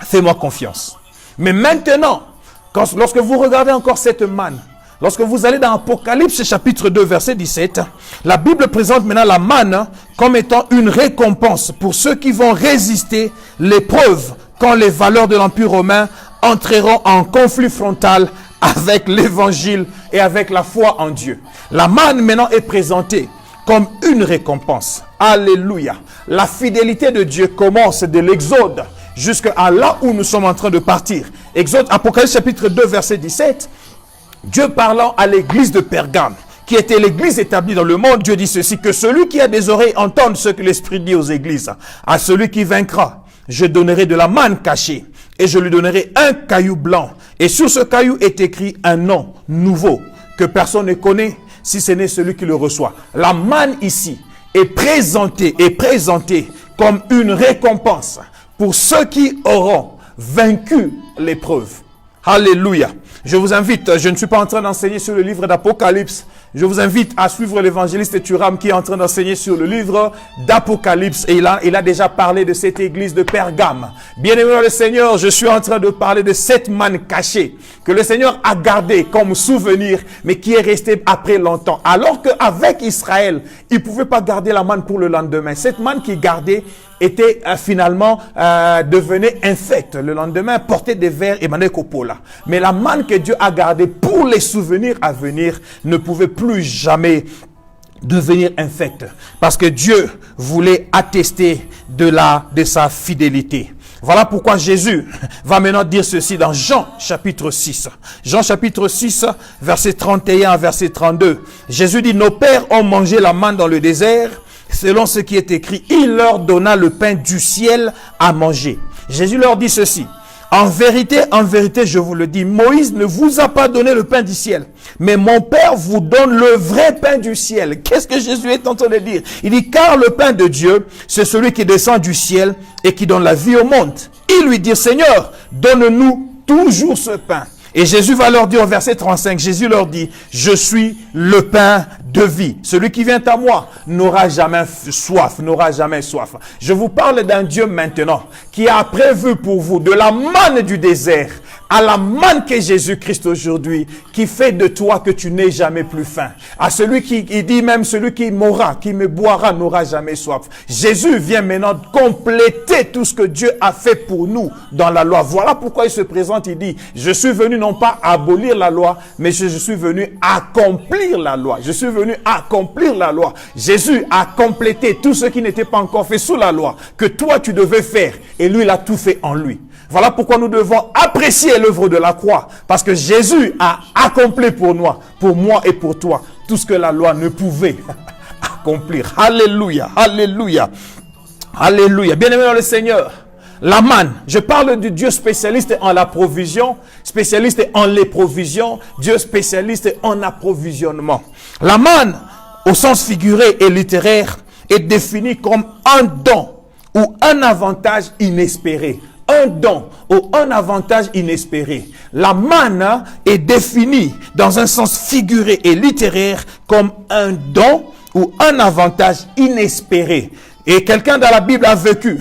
fais-moi confiance. Mais maintenant, lorsque vous regardez encore cette manne, lorsque vous allez dans Apocalypse chapitre 2 verset 17, la Bible présente maintenant la manne comme étant une récompense pour ceux qui vont résister l'épreuve quand les valeurs de l'Empire romain entreront en conflit frontal avec l'évangile et avec la foi en Dieu. La manne maintenant est présentée comme une récompense. Alléluia. La fidélité de Dieu commence de l'Exode jusqu'à là où nous sommes en train de partir. Exode, Apocalypse chapitre 2 verset 17. Dieu parlant à l'église de Pergame, qui était l'église établie dans le monde, Dieu dit ceci, que celui qui a des oreilles entende ce que l'Esprit dit aux églises. À celui qui vaincra, je donnerai de la manne cachée, et je lui donnerai un caillou blanc. Et sur ce caillou est écrit un nom nouveau, que personne ne connaît, si ce n'est celui qui le reçoit. La manne ici est présentée comme une récompense pour ceux qui auront vaincu l'épreuve. Alléluia. Je vous invite, je ne suis pas en train d'enseigner sur le livre d'Apocalypse. Je vous invite à suivre l'évangéliste Thuram qui est en train d'enseigner sur le livre d'Apocalypse. Et il a déjà parlé de cette église de Pergame. Bien-aimé le Seigneur, je suis en train de parler de cette manne cachée que le Seigneur a gardée comme souvenir, mais qui est restée après longtemps. Alors qu'avec Israël, il ne pouvait pas garder la manne pour le lendemain. Cette manne qu'il gardait était finalement devenait infecte. Le lendemain, portait des vers et manait copola. Mais la manne que Dieu a gardée pour les souvenirs à venir ne pouvait plus jamais devenir infecte. Parce que Dieu voulait attester de sa fidélité. Voilà pourquoi Jésus va maintenant dire ceci dans Jean chapitre 6. Jean chapitre 6, verset 31 à verset 32. Jésus dit, nos pères ont mangé la manne dans le désert. Selon ce qui est écrit, il leur donna le pain du ciel à manger. Jésus leur dit ceci. En vérité, je vous le dis, Moïse ne vous a pas donné le pain du ciel, mais mon Père vous donne le vrai pain du ciel. Qu'est-ce que Jésus est en train de dire? Il dit, car le pain de Dieu, c'est celui qui descend du ciel et qui donne la vie au monde. Il lui dit, Seigneur, donne-nous toujours ce pain. Et Jésus va leur dire au verset 35, Jésus leur dit, je suis le pain de vie. Celui qui vient à moi n'aura jamais soif, n'aura jamais soif. Je vous parle d'un Dieu maintenant qui a prévu pour vous de la manne du désert à la manne qu'est Jésus-Christ aujourd'hui, qui fait de toi que tu n'aies jamais plus faim. À celui qui dit même, celui qui mourra, qui me boira, n'aura jamais soif. Jésus vient maintenant compléter tout ce que Dieu a fait pour nous dans la loi. Voilà pourquoi il se présente, il dit, je suis venu non pas abolir la loi, mais je suis venu accomplir la loi. Je suis venu accomplir la loi. Jésus a complété tout ce qui n'était pas encore fait sous la loi, que toi tu devais faire, et lui il a tout fait en lui. Voilà pourquoi nous devons apprécier l'œuvre de la croix. Parce que Jésus a accompli pour moi et pour toi, tout ce que la loi ne pouvait accomplir. Alléluia, alléluia, alléluia. Bien-aimé dans le Seigneur, la manne, je parle du Dieu spécialiste en la provision, spécialiste en les provisions, Dieu spécialiste en approvisionnement. La manne, au sens figuré et littéraire, est définie comme un don ou un avantage inespéré. Un don ou un avantage inespéré. La manne est définie dans un sens figuré et littéraire comme un don ou un avantage inespéré. Et quelqu'un dans la Bible a vécu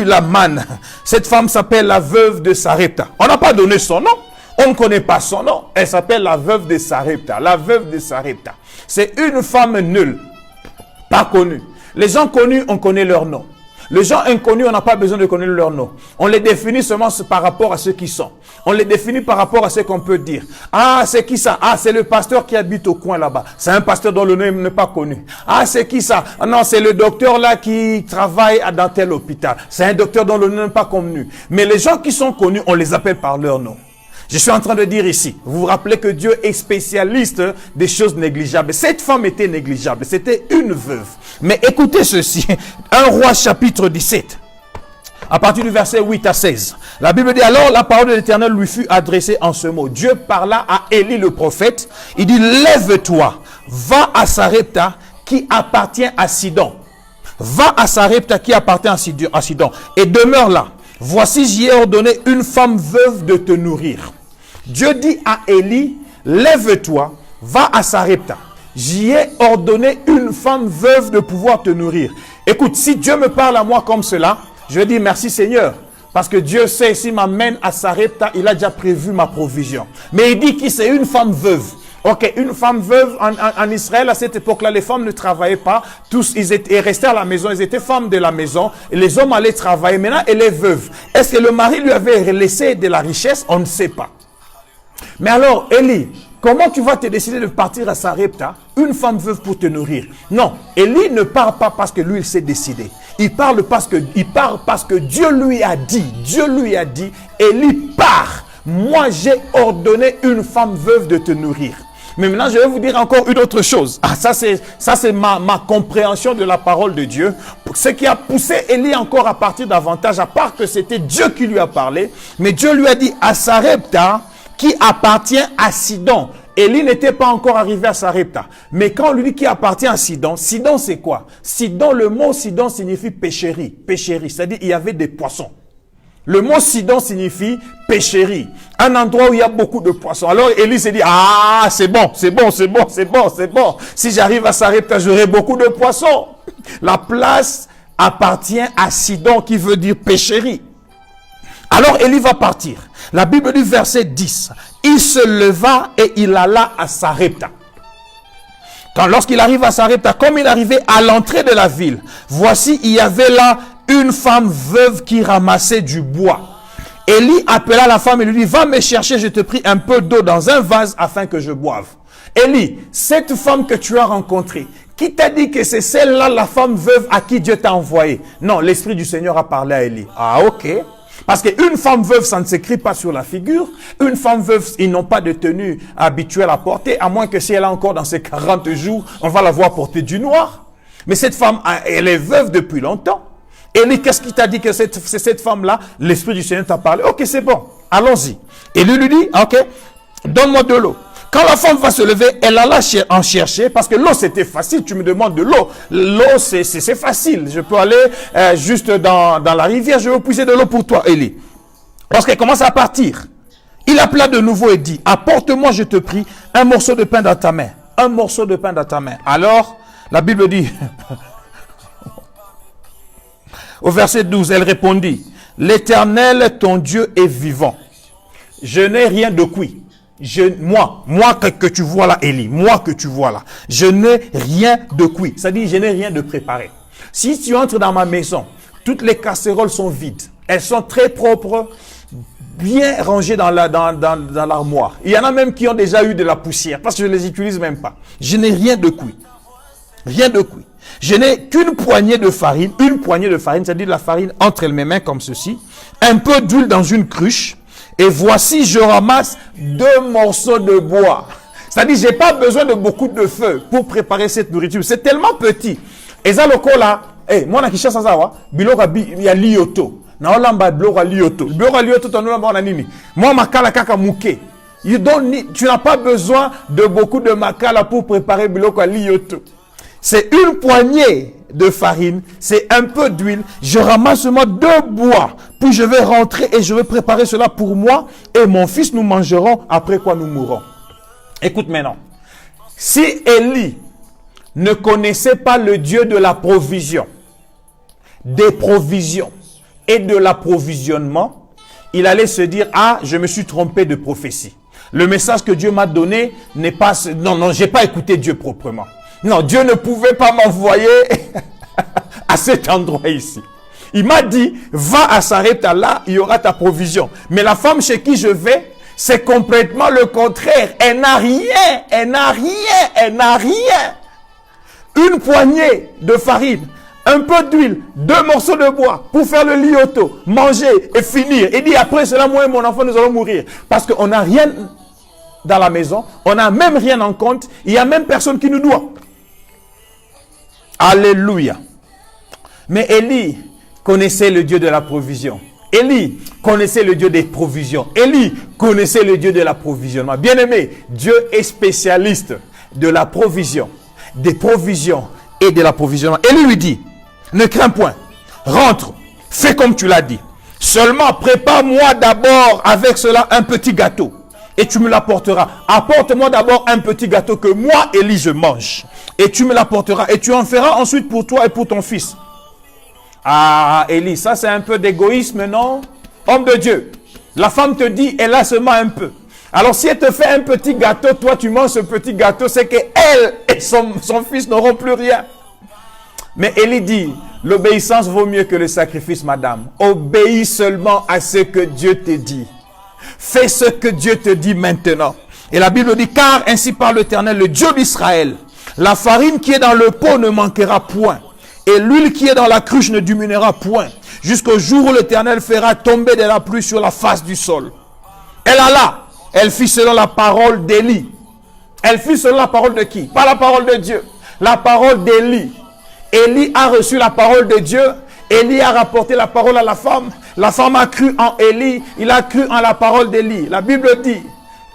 la manne. Cette femme s'appelle la veuve de Sarepta. On n'a pas donné son nom. On ne connaît pas son nom. Elle s'appelle la veuve de Sarepta. La veuve de Sarepta. C'est une femme nulle. Pas connue. Les gens connus, on connaît leur nom. Les gens inconnus, on n'a pas besoin de connaître leur nom. On les définit seulement par rapport à ceux qui sont. On les définit par rapport à ce qu'on peut dire. Ah, c'est qui ça? Ah, c'est le pasteur qui habite au coin là-bas. C'est un pasteur dont le nom n'est pas connu. Ah, c'est qui ça? Ah non, c'est le docteur là qui travaille dans tel hôpital. C'est un docteur dont le nom n'est pas connu. Mais les gens qui sont connus, on les appelle par leur nom. Je suis en train de dire ici, vous vous rappelez que Dieu est spécialiste des choses négligeables. Cette femme était négligeable, c'était une veuve. Mais écoutez ceci, 1 Roi chapitre 17, à partir du verset 8 à 16. La Bible dit, alors la parole de l'Éternel lui fut adressée en ce mot. Dieu parla à Élie le prophète, il dit, lève-toi, va à Sarepta qui appartient à Sidon. Va à Sarepta qui appartient à Sidon et demeure là. Voici, j'y ai ordonné une femme veuve de te nourrir. Dieu dit à Élie, lève-toi, va à Sarepta. J'y ai ordonné une femme veuve de pouvoir te nourrir. Écoute, si Dieu me parle à moi comme cela, je vais dire merci Seigneur. Parce que Dieu sait, s'il m'amène à Sarepta, il a déjà prévu ma provision. Mais il dit que c'est une femme veuve. Ok, une femme veuve en Israël, à cette époque-là, les femmes ne travaillaient pas. Tous, ils restaient à la maison, ils étaient femmes de la maison. Et les hommes allaient travailler. Maintenant, elle est veuve. Est-ce que le mari lui avait laissé de la richesse? On ne sait pas. Mais alors, Élie, comment tu vas te décider de partir à Sarepta, une femme veuve pour te nourrir? Non, Élie ne parle pas parce que lui, il s'est décidé. Il parle parce que Dieu lui a dit. Dieu lui a dit, Élie part. Moi, j'ai ordonné une femme veuve de te nourrir. Mais maintenant, je vais vous dire encore une autre chose. Ah, ça c'est ma compréhension de la parole de Dieu. Ce qui a poussé Élie encore à partir davantage, à part que c'était Dieu qui lui a parlé. Mais Dieu lui a dit, à Sarepta, qui appartient à Sidon. Élie n'était pas encore arrivé à Sarepta. Mais quand on lui dit qui appartient à Sidon, Sidon c'est quoi? Sidon, le mot Sidon signifie pêcherie. Pêcherie, c'est-à-dire il y avait des poissons. Le mot Sidon signifie pêcherie. Un endroit où il y a beaucoup de poissons. Alors Élie s'est dit, ah, c'est bon. Si j'arrive à Sarepta, j'aurai beaucoup de poissons. La place appartient à Sidon qui veut dire pêcherie. Alors Élie va partir. La Bible dit verset 10. Il se leva et il alla à Sarepta. Lorsqu'il arrive à Sarepta, comme il arrivait à l'entrée de la ville, voici, il y avait là une femme veuve qui ramassait du bois. Élie appela la femme et lui dit, va me chercher, je te prie, un peu d'eau dans un vase afin que je boive. Élie, cette femme que tu as rencontrée, qui t'a dit que c'est celle-là, la femme veuve à qui Dieu t'a envoyé? Non, l'Esprit du Seigneur a parlé à Élie. Ah, ok. Parce qu'une femme veuve, ça ne s'écrit pas sur la figure. Une femme veuve, ils n'ont pas de tenue habituelle à porter, à moins que si elle a encore dans ses 40 jours, on va la voir porter du noir. Mais cette femme, elle est veuve depuis longtemps. Élie, qu'est-ce qui t'a dit que c'est cette femme-là? L'Esprit du Seigneur t'a parlé. Ok, c'est bon, allons-y. Élie lui dit, ok, donne-moi de l'eau. Quand la femme va se lever, elle alla en chercher, parce que l'eau c'était facile, tu me demandes de l'eau. L'eau c'est facile, je peux aller juste dans la rivière, je vais puiser de l'eau pour toi, Élie. Lorsqu'elle commence à partir, il appela de nouveau et dit, apporte-moi, je te prie, un morceau de pain dans ta main. Un morceau de pain dans ta main. Alors, la Bible dit, au verset 12, elle répondit, l'Éternel, ton Dieu est vivant. Je n'ai rien de cuit. Moi que tu vois là, Élie, moi que tu vois là, je n'ai rien de cuit. C'est-à-dire, je n'ai rien de préparé. Si tu entres dans ma maison, toutes les casseroles sont vides. Elles sont très propres, bien rangées dans l'armoire. Il y en a même qui ont déjà eu de la poussière, parce que je ne les utilise même pas. Je n'ai rien de cuit. Rien de cuit. Je n'ai qu'une poignée de farine, c'est-à-dire la farine entre mes mains comme ceci, un peu d'huile dans une cruche, et voici, je ramasse 2 morceaux de bois. C'est-à-dire, je n'ai pas besoin de beaucoup de feu pour préparer cette nourriture. C'est tellement petit. Et ça, le coup là, moi, je suis il y a l'ioto. Moi, tu n'as pas besoin de beaucoup de makala pour préparer biloko à l'ioto. C'est une poignée de farine, c'est un peu d'huile. Je ramasse seulement 2 bois. Puis je vais rentrer et je vais préparer cela pour moi et mon fils. Nous mangerons, après quoi nous mourrons. Écoute maintenant. Si Élie ne connaissait pas le Dieu de la provision, des provisions et de l'approvisionnement, il allait se dire, ah, je me suis trompé de prophétie. Le message que Dieu m'a donné n'est pas... Non, j'ai pas écouté Dieu proprement. Non, Dieu ne pouvait pas m'envoyer à cet endroit ici. Il m'a dit, va à Sarepta, là, il y aura ta provision. Mais la femme chez qui je vais, c'est complètement le contraire. Elle n'a rien, elle n'a rien, elle n'a rien. Une poignée de farine, un peu d'huile, 2 morceaux de bois pour faire le lioto, manger et finir. Et dit, après cela, moi et mon enfant, nous allons mourir. Parce qu'on n'a rien dans la maison, on n'a même rien en compte, il n'y a même personne qui nous doit. Alléluia. Mais Élie connaissait le Dieu de la provision. Élie connaissait le Dieu des provisions. Élie connaissait le Dieu de l'approvisionnement. Bien-aimé, Dieu est spécialiste de la provision, des provisions et de l'approvisionnement. Élie lui dit, ne crains point, rentre, fais comme tu l'as dit. Seulement prépare-moi d'abord avec cela un petit gâteau et tu me l'apporteras. Apporte-moi d'abord un petit gâteau que moi, Élie, je mange. Et tu me l'apporteras et tu en feras ensuite pour toi et pour ton fils. Ah, Élie, ça c'est un peu d'égoïsme, non? Homme de Dieu, la femme te dit, elle a seulement un peu. Alors si elle te fait un petit gâteau, toi tu manges ce petit gâteau, c'est qu'elle et son fils n'auront plus rien. Mais Élie dit, l'obéissance vaut mieux que le sacrifice, madame. Obéis seulement à ce que Dieu te dit. Fais ce que Dieu te dit maintenant. Et la Bible dit, car ainsi parle l'Éternel, le Dieu d'Israël, la farine qui est dans le pot ne manquera point. Et l'huile qui est dans la cruche ne diminuera point, jusqu'au jour où l'Éternel fera tomber de la pluie sur la face du sol. Elle alla, elle fit selon la parole d'Élie. Elle fit selon la parole de qui? Pas la parole de Dieu, la parole d'Élie. Élie a reçu la parole de Dieu, Élie a rapporté la parole à la femme a cru en Élie, il a cru en la parole d'Élie. La Bible dit,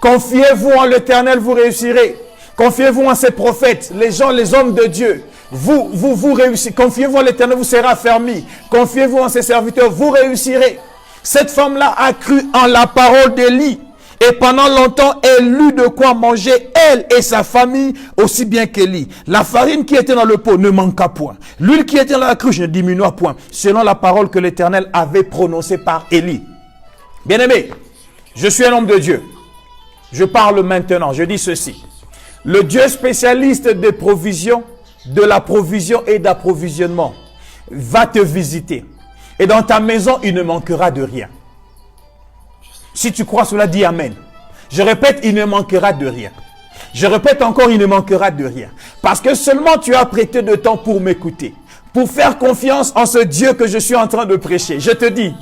confiez-vous en l'Éternel, vous réussirez. Confiez-vous en ses prophètes, les hommes de Dieu. Vous réussirez. Confiez-vous en l'Éternel, vous serez affermis. Confiez-vous en ses serviteurs, vous réussirez. Cette femme-là a cru en la parole d'Élie. Et pendant longtemps, elle eut de quoi manger, elle et sa famille, aussi bien qu'Élie. La farine qui était dans le pot ne manqua point. L'huile qui était dans la cruche ne diminua point, selon la parole que l'Éternel avait prononcée par Élie. Bien-aimé, je suis un homme de Dieu. Je parle maintenant, je dis ceci. Le Dieu spécialiste des provisions, de la provision et d'approvisionnement va te visiter. Et dans ta maison, il ne manquera de rien. Si tu crois cela, dis Amen. Je répète, il ne manquera de rien. Je répète encore, il ne manquera de rien. Parce que seulement tu as prêté de temps pour m'écouter. Pour faire confiance en ce Dieu que je suis en train de prêcher. Je te dis,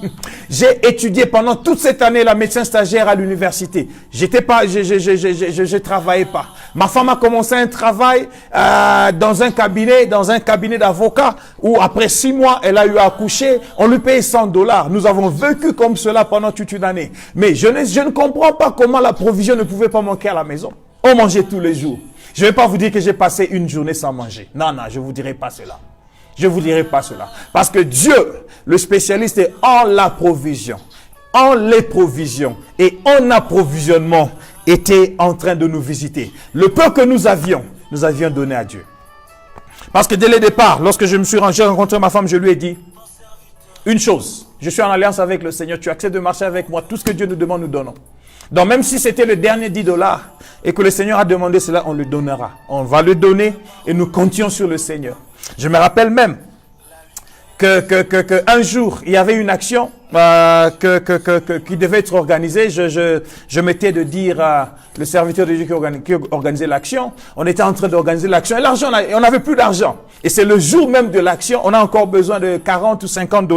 j'ai étudié pendant toute cette année la médecin stagiaire à l'université. Je travaillais pas. Ma femme a commencé un travail dans un cabinet d'avocat où après 6 mois, elle a eu à accoucher. On lui payait $100. Nous avons vécu comme cela pendant toute une année. Mais je ne comprends pas comment la provision ne pouvait pas manquer à la maison. On mangeait tous les jours. Je ne vais pas vous dire que j'ai passé une journée sans manger. Non, je ne vous dirai pas cela. Je ne vous dirai pas cela. Parce que Dieu, le spécialiste, est en la provision, en les provisions et en approvisionnement, était en train de nous visiter. Le peu que nous avions donné à Dieu. Parce que dès le départ, lorsque j'ai rencontré ma femme, je lui ai dit une chose. Je suis en alliance avec le Seigneur. Tu acceptes de marcher avec moi. Tout ce que Dieu nous demande, nous donnons. Donc même si c'était le dernier $10 et que le Seigneur a demandé cela, on le donnera. On va le donner et nous comptions sur le Seigneur. Je me rappelle même que un jour, il y avait une action qui devait être organisée. Je m'étais de dire le serviteur de Dieu qui organisait l'action. On était en train d'organiser l'action et l'argent, on n'avait plus d'argent. Et c'est le jour même de l'action, on a encore besoin de 40 ou 50 $.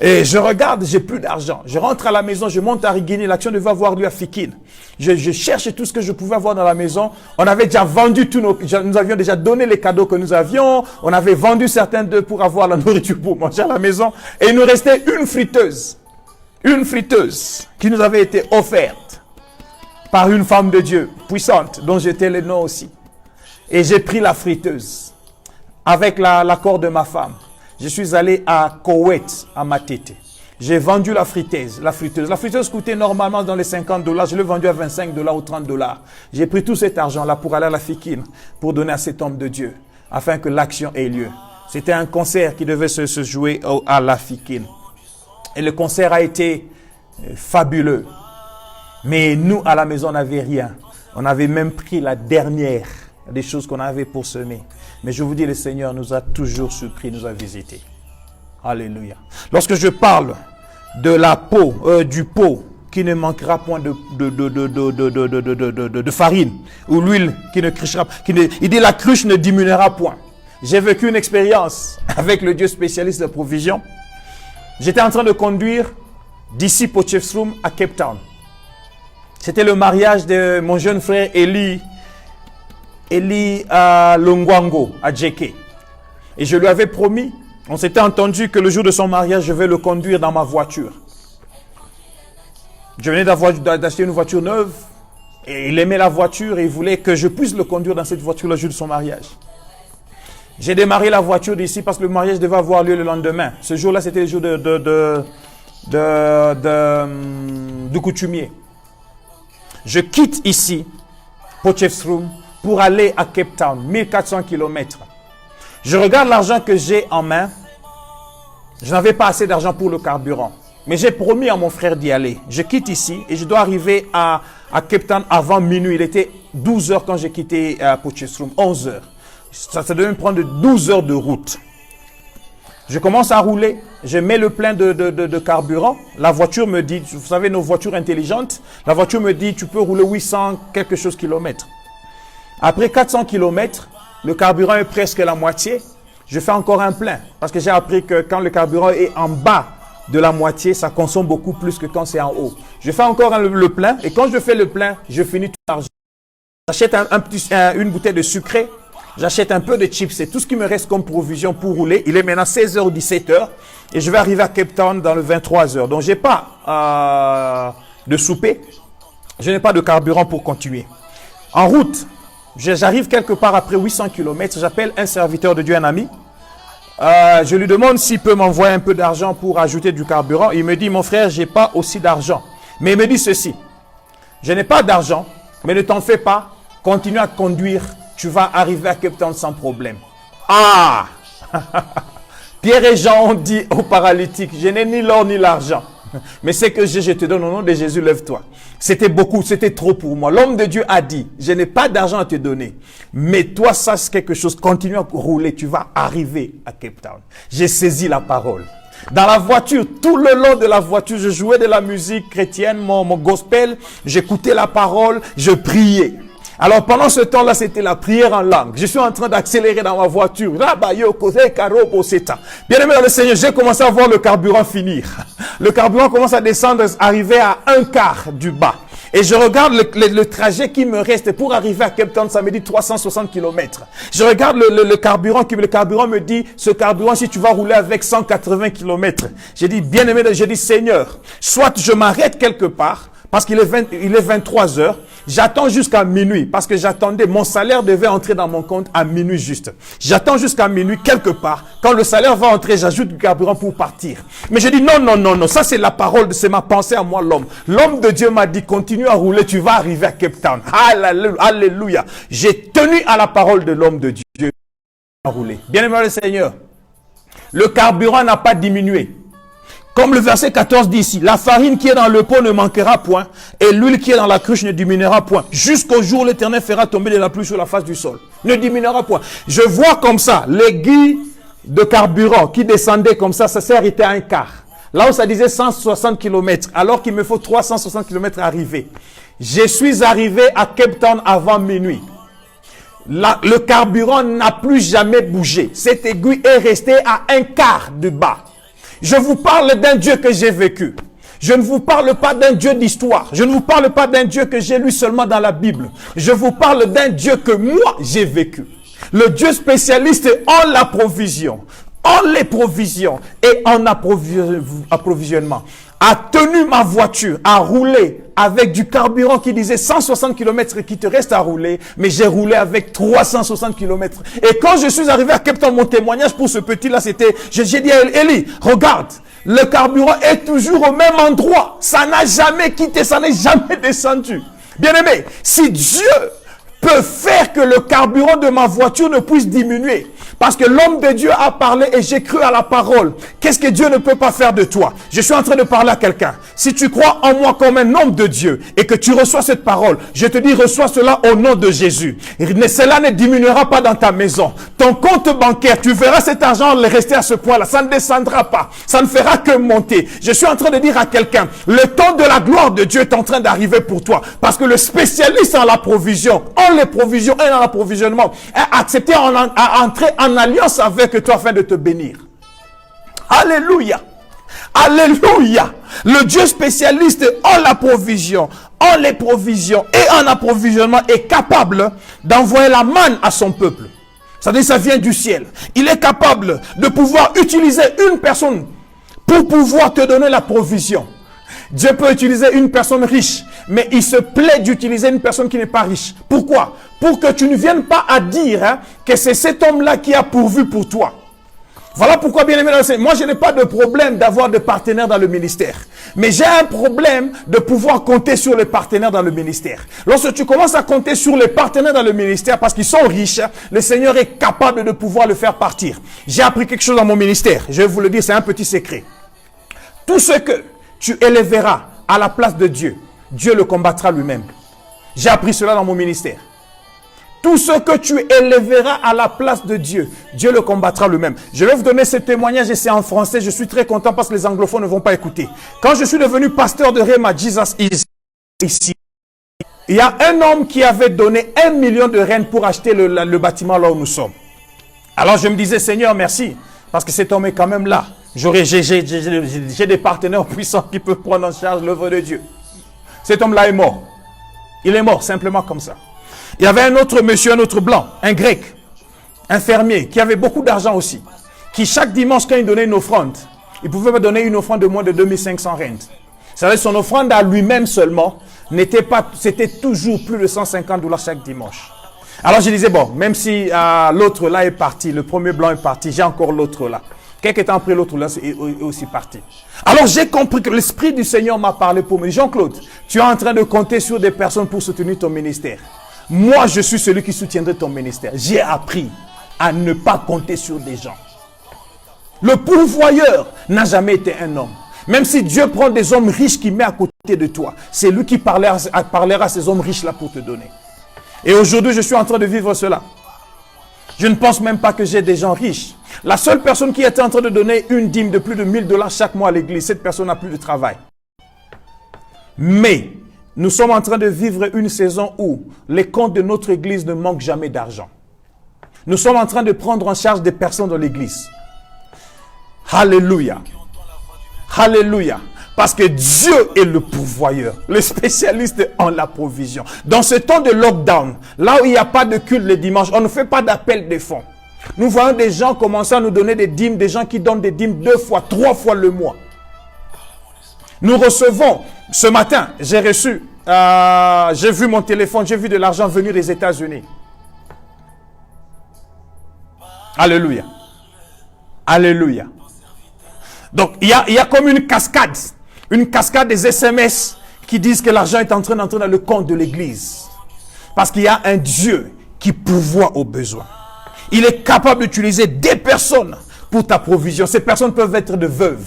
Et je regarde, j'ai plus d'argent. Je rentre à la maison, je monte à Rigini, l'action devait avoir lieu à Fikine. Je cherche tout ce que je pouvais avoir dans la maison. On avait déjà vendu nous avions déjà donné les cadeaux que nous avions. On avait vendu certains d'eux pour avoir la nourriture pour manger à la maison. Et il nous restait une friteuse qui nous avait été offerte par une femme de Dieu puissante, dont j'étais le nom aussi. Et j'ai pris la friteuse avec l'accord de ma femme. Je suis allé à Koweït, à Matete. J'ai vendu la friteuse. La friteuse coûtait normalement dans les 50 $. Je l'ai vendue à 25 $ ou 30 $. J'ai pris tout cet argent-là pour aller à la Fikine, pour donner à cet homme de Dieu, afin que l'action ait lieu. C'était un concert qui devait se jouer à la Fikine. Et le concert a été fabuleux. Mais nous, à la maison, on n'avait rien. On avait même pris la dernière des choses qu'on avait pour semer. Mais je vous dis, le Seigneur nous a toujours surpris, nous a visités. Alléluia. Lorsque je parle de la peau, du pot qui ne manquera point de farine, ou l'huile qui ne crichera, il dit la cruche ne diminuera point. J'ai vécu une expérience avec le Dieu spécialiste de provision. J'étais en train de conduire d'ici Potchefstroom à Cape Town. C'était le mariage de mon jeune frère Eli Longwango à JK. Et je lui avais promis, on s'était entendu que le jour de son mariage, je vais le conduire dans ma voiture. Je venais d'acheter une voiture neuve et il aimait la voiture et il voulait que je puisse le conduire dans cette voiture le jour de son mariage. J'ai démarré la voiture d'ici parce que le mariage devait avoir lieu le lendemain. Ce jour-là, c'était le jour du coutumier. Je quitte ici, Potchefstroom, pour aller à Cape Town, 1400 km. Je regarde l'argent que j'ai en main. Je n'avais pas assez d'argent pour le carburant. Mais j'ai promis à mon frère d'y aller. Je quitte ici et je dois arriver à Cape Town avant minuit. Il était 12 heures quand j'ai quitté Potchefstroom, 11 heures. Ça devait me prendre 12 heures de route. Je commence à rouler, je mets le plein de carburant. La voiture me dit, vous savez, nos voitures intelligentes, la voiture me dit, tu peux rouler 800 quelque chose kilomètres. Après 400 kilomètres, le carburant est presque la moitié. Je fais encore un plein parce que j'ai appris que quand le carburant est en bas de la moitié, ça consomme beaucoup plus que quand c'est en haut. Je fais encore le plein et quand je fais le plein, je finis tout l'argent. J'achète une bouteille de sucré. J'achète un peu de chips, c'est tout ce qui me reste comme provision pour rouler. Il est maintenant 16h ou 17h et je vais arriver à Cape Town dans le 23h. Donc, je n'ai pas de souper, je n'ai pas de carburant pour continuer. En route, j'arrive quelque part après 800 km, j'appelle un serviteur de Dieu, un ami. Je lui demande s'il peut m'envoyer un peu d'argent pour ajouter du carburant. Il me dit, mon frère, je n'ai pas aussi d'argent. Mais il me dit ceci, je n'ai pas d'argent, mais ne t'en fais pas, continue à conduire. Tu vas arriver à Cape Town sans problème. Ah! Pierre et Jean ont dit au paralytique, je n'ai ni l'or ni l'argent. Mais c'est que je te donne au nom de Jésus, lève-toi. C'était beaucoup, c'était trop pour moi. L'homme de Dieu a dit, je n'ai pas d'argent à te donner. Mais toi, sache quelque chose, continue à rouler, tu vas arriver à Cape Town. J'ai saisi la parole. Dans la voiture, tout le long de la voiture, je jouais de la musique chrétienne, mon gospel, j'écoutais la parole, je priais. Alors pendant ce temps-là, c'était la prière en langue. Je suis en train d'accélérer dans ma voiture. Bien aimé dans le Seigneur, j'ai commencé à voir le carburant finir. Le carburant commence à descendre, arriver à un quart du bas. Et je regarde le trajet qui me reste pour arriver à Cape Town, ça me dit 360 km. Je regarde le carburant me dit, ce carburant, si tu vas rouler avec 180 km. J'ai dit, bien aimé, j'ai dit, Seigneur, soit je m'arrête quelque part, parce qu'il est 23 heures, j'attends jusqu'à minuit, parce que j'attendais, mon salaire devait entrer dans mon compte à minuit juste. J'attends jusqu'à minuit quelque part, quand le salaire va entrer, j'ajoute du carburant pour partir. Mais je dis non, ça c'est la parole, c'est ma pensée à moi l'homme. L'homme de Dieu m'a dit, continue à rouler, tu vas arriver à Cape Town. Alléluia. J'ai tenu à la parole de l'homme de Dieu à rouler. Bien aimé le Seigneur, le carburant n'a pas diminué. Comme le verset 14 dit ici, la farine qui est dans le pot ne manquera point, et l'huile qui est dans la cruche ne diminuera point, jusqu'au jour où l'Éternel fera tomber de la pluie sur la face du sol. Ne diminuera point. Je vois comme ça, l'aiguille de carburant qui descendait comme ça s'est arrêté à un quart. Là où ça disait 160 km, alors qu'il me faut 360 km à arriver. Je suis arrivé à Cape Town avant minuit. Le carburant n'a plus jamais bougé. Cette aiguille est restée à un quart du bas. Je vous parle d'un Dieu que j'ai vécu. Je ne vous parle pas d'un Dieu d'histoire. Je ne vous parle pas d'un Dieu que j'ai lu seulement dans la Bible. Je vous parle d'un Dieu que moi, j'ai vécu. Le Dieu spécialiste en la provision, en les provisions et en approvisionnement, a tenu ma voiture à rouler avec du carburant qui disait 160 km qui te reste à rouler, mais j'ai roulé avec 360 km. Et quand je suis arrivé à Cape Town, mon témoignage pour ce petit-là, c'était, j'ai dit à Eli, regarde, le carburant est toujours au même endroit. Ça n'a jamais quitté, ça n'est jamais descendu. Bien aimé, si Dieu peut faire que le carburant de ma voiture ne puisse diminuer, parce que l'homme de Dieu a parlé et j'ai cru à la parole. Qu'est-ce que Dieu ne peut pas faire de toi? Je suis en train de parler à quelqu'un. Si tu crois en moi comme un homme de Dieu et que tu reçois cette parole, je te dis reçois cela au nom de Jésus. Cela ne diminuera pas dans ta maison. ton compte bancaire, tu verras cet argent rester à ce point-là. Ça ne descendra pas. Ça ne fera que monter. Je suis en train de dire à quelqu'un, le temps de la gloire de Dieu est en train d'arriver pour toi. Parce que le spécialiste en la provision, en les provisions et en l'approvisionnement, a accepté à entrer en alliance avec toi afin de te bénir. Alléluia. Alléluia. Le Dieu spécialiste en la provision, en les provisions et en approvisionnement est capable d'envoyer la manne à son peuple. C'est-à-dire ça vient du ciel. Il est capable de pouvoir utiliser une personne pour pouvoir te donner la provision. Dieu peut utiliser une personne riche, mais il se plaît d'utiliser une personne qui n'est pas riche. Pourquoi? Pour que tu ne viennes pas à dire que c'est cet homme-là qui a pourvu pour toi. Voilà pourquoi, bien aimé dans le Seigneur, moi je n'ai pas de problème d'avoir des partenaires dans le ministère. Mais j'ai un problème de pouvoir compter sur les partenaires dans le ministère. Lorsque tu commences à compter sur les partenaires dans le ministère parce qu'ils sont riches, le Seigneur est capable de pouvoir le faire partir. J'ai appris quelque chose dans mon ministère. Je vais vous le dire, c'est un petit secret. Tout ce que tu élèveras à la place de Dieu, Dieu le combattra lui-même. J'ai appris cela dans mon ministère. Tout ce que tu élèveras à la place de Dieu, Dieu le combattra lui-même. Je vais vous donner ce témoignage et c'est en français. Je suis très content parce que les anglophones ne vont pas écouter. Quand je suis devenu pasteur de Rhema Jesus ici, il y a un homme qui avait donné 1 million de rennes pour acheter le bâtiment là où nous sommes. Alors je me disais, Seigneur, merci, parce que cet homme est quand même là. J'ai des partenaires puissants qui peuvent prendre en charge l'œuvre de Dieu. Cet homme-là est mort. Il est mort simplement comme ça. Il y avait un autre monsieur, un autre blanc, un grec, un fermier, qui avait beaucoup d'argent aussi, qui chaque dimanche, quand il donnait une offrande, il pouvait me donner une offrande de moins de 2500 rentes. C'est-à-dire son offrande à lui-même seulement, c'était toujours plus de $150 chaque dimanche. Alors je disais, bon, même si l'autre là est parti, le premier blanc est parti, j'ai encore l'autre là. Quelques temps après, l'autre là est aussi parti. Alors j'ai compris que l'Esprit du Seigneur m'a parlé pour me dire, Jean-Claude, tu es en train de compter sur des personnes pour soutenir ton ministère. Moi, je suis celui qui soutiendrait ton ministère. J'ai appris à ne pas compter sur des gens. Le pourvoyeur n'a jamais été un homme. Même si Dieu prend des hommes riches qui met à côté de toi, c'est lui qui parlera à ces hommes riches-là pour te donner. Et aujourd'hui, je suis en train de vivre cela. Je ne pense même pas que j'ai des gens riches. La seule personne qui était en train de donner une dîme de plus de $1000 chaque mois à l'église, cette personne n'a plus de travail. Mais nous sommes en train de vivre une saison où les comptes de notre église ne manquent jamais d'argent. Nous sommes en train de prendre en charge des personnes dans l'église. Alléluia. Alléluia. Parce que Dieu est le pourvoyeur, le spécialiste en la provision. Dans ce temps de lockdown, là où il n'y a pas de culte le dimanche, on ne fait pas d'appel de fonds. Nous voyons des gens commencer à nous donner des dîmes, des gens qui donnent des dîmes 2 fois, 3 fois le mois. Nous recevons, ce matin, j'ai reçu, j'ai vu mon téléphone, j'ai vu de l'argent venir des États-Unis. Alléluia. Alléluia. Donc, il y a comme une cascade des SMS qui disent que l'argent est en train d'entrer dans le compte de l'église. Parce qu'il y a un Dieu qui pourvoit aux besoins. Il est capable d'utiliser des personnes pour ta provision. Ces personnes peuvent être de veuves.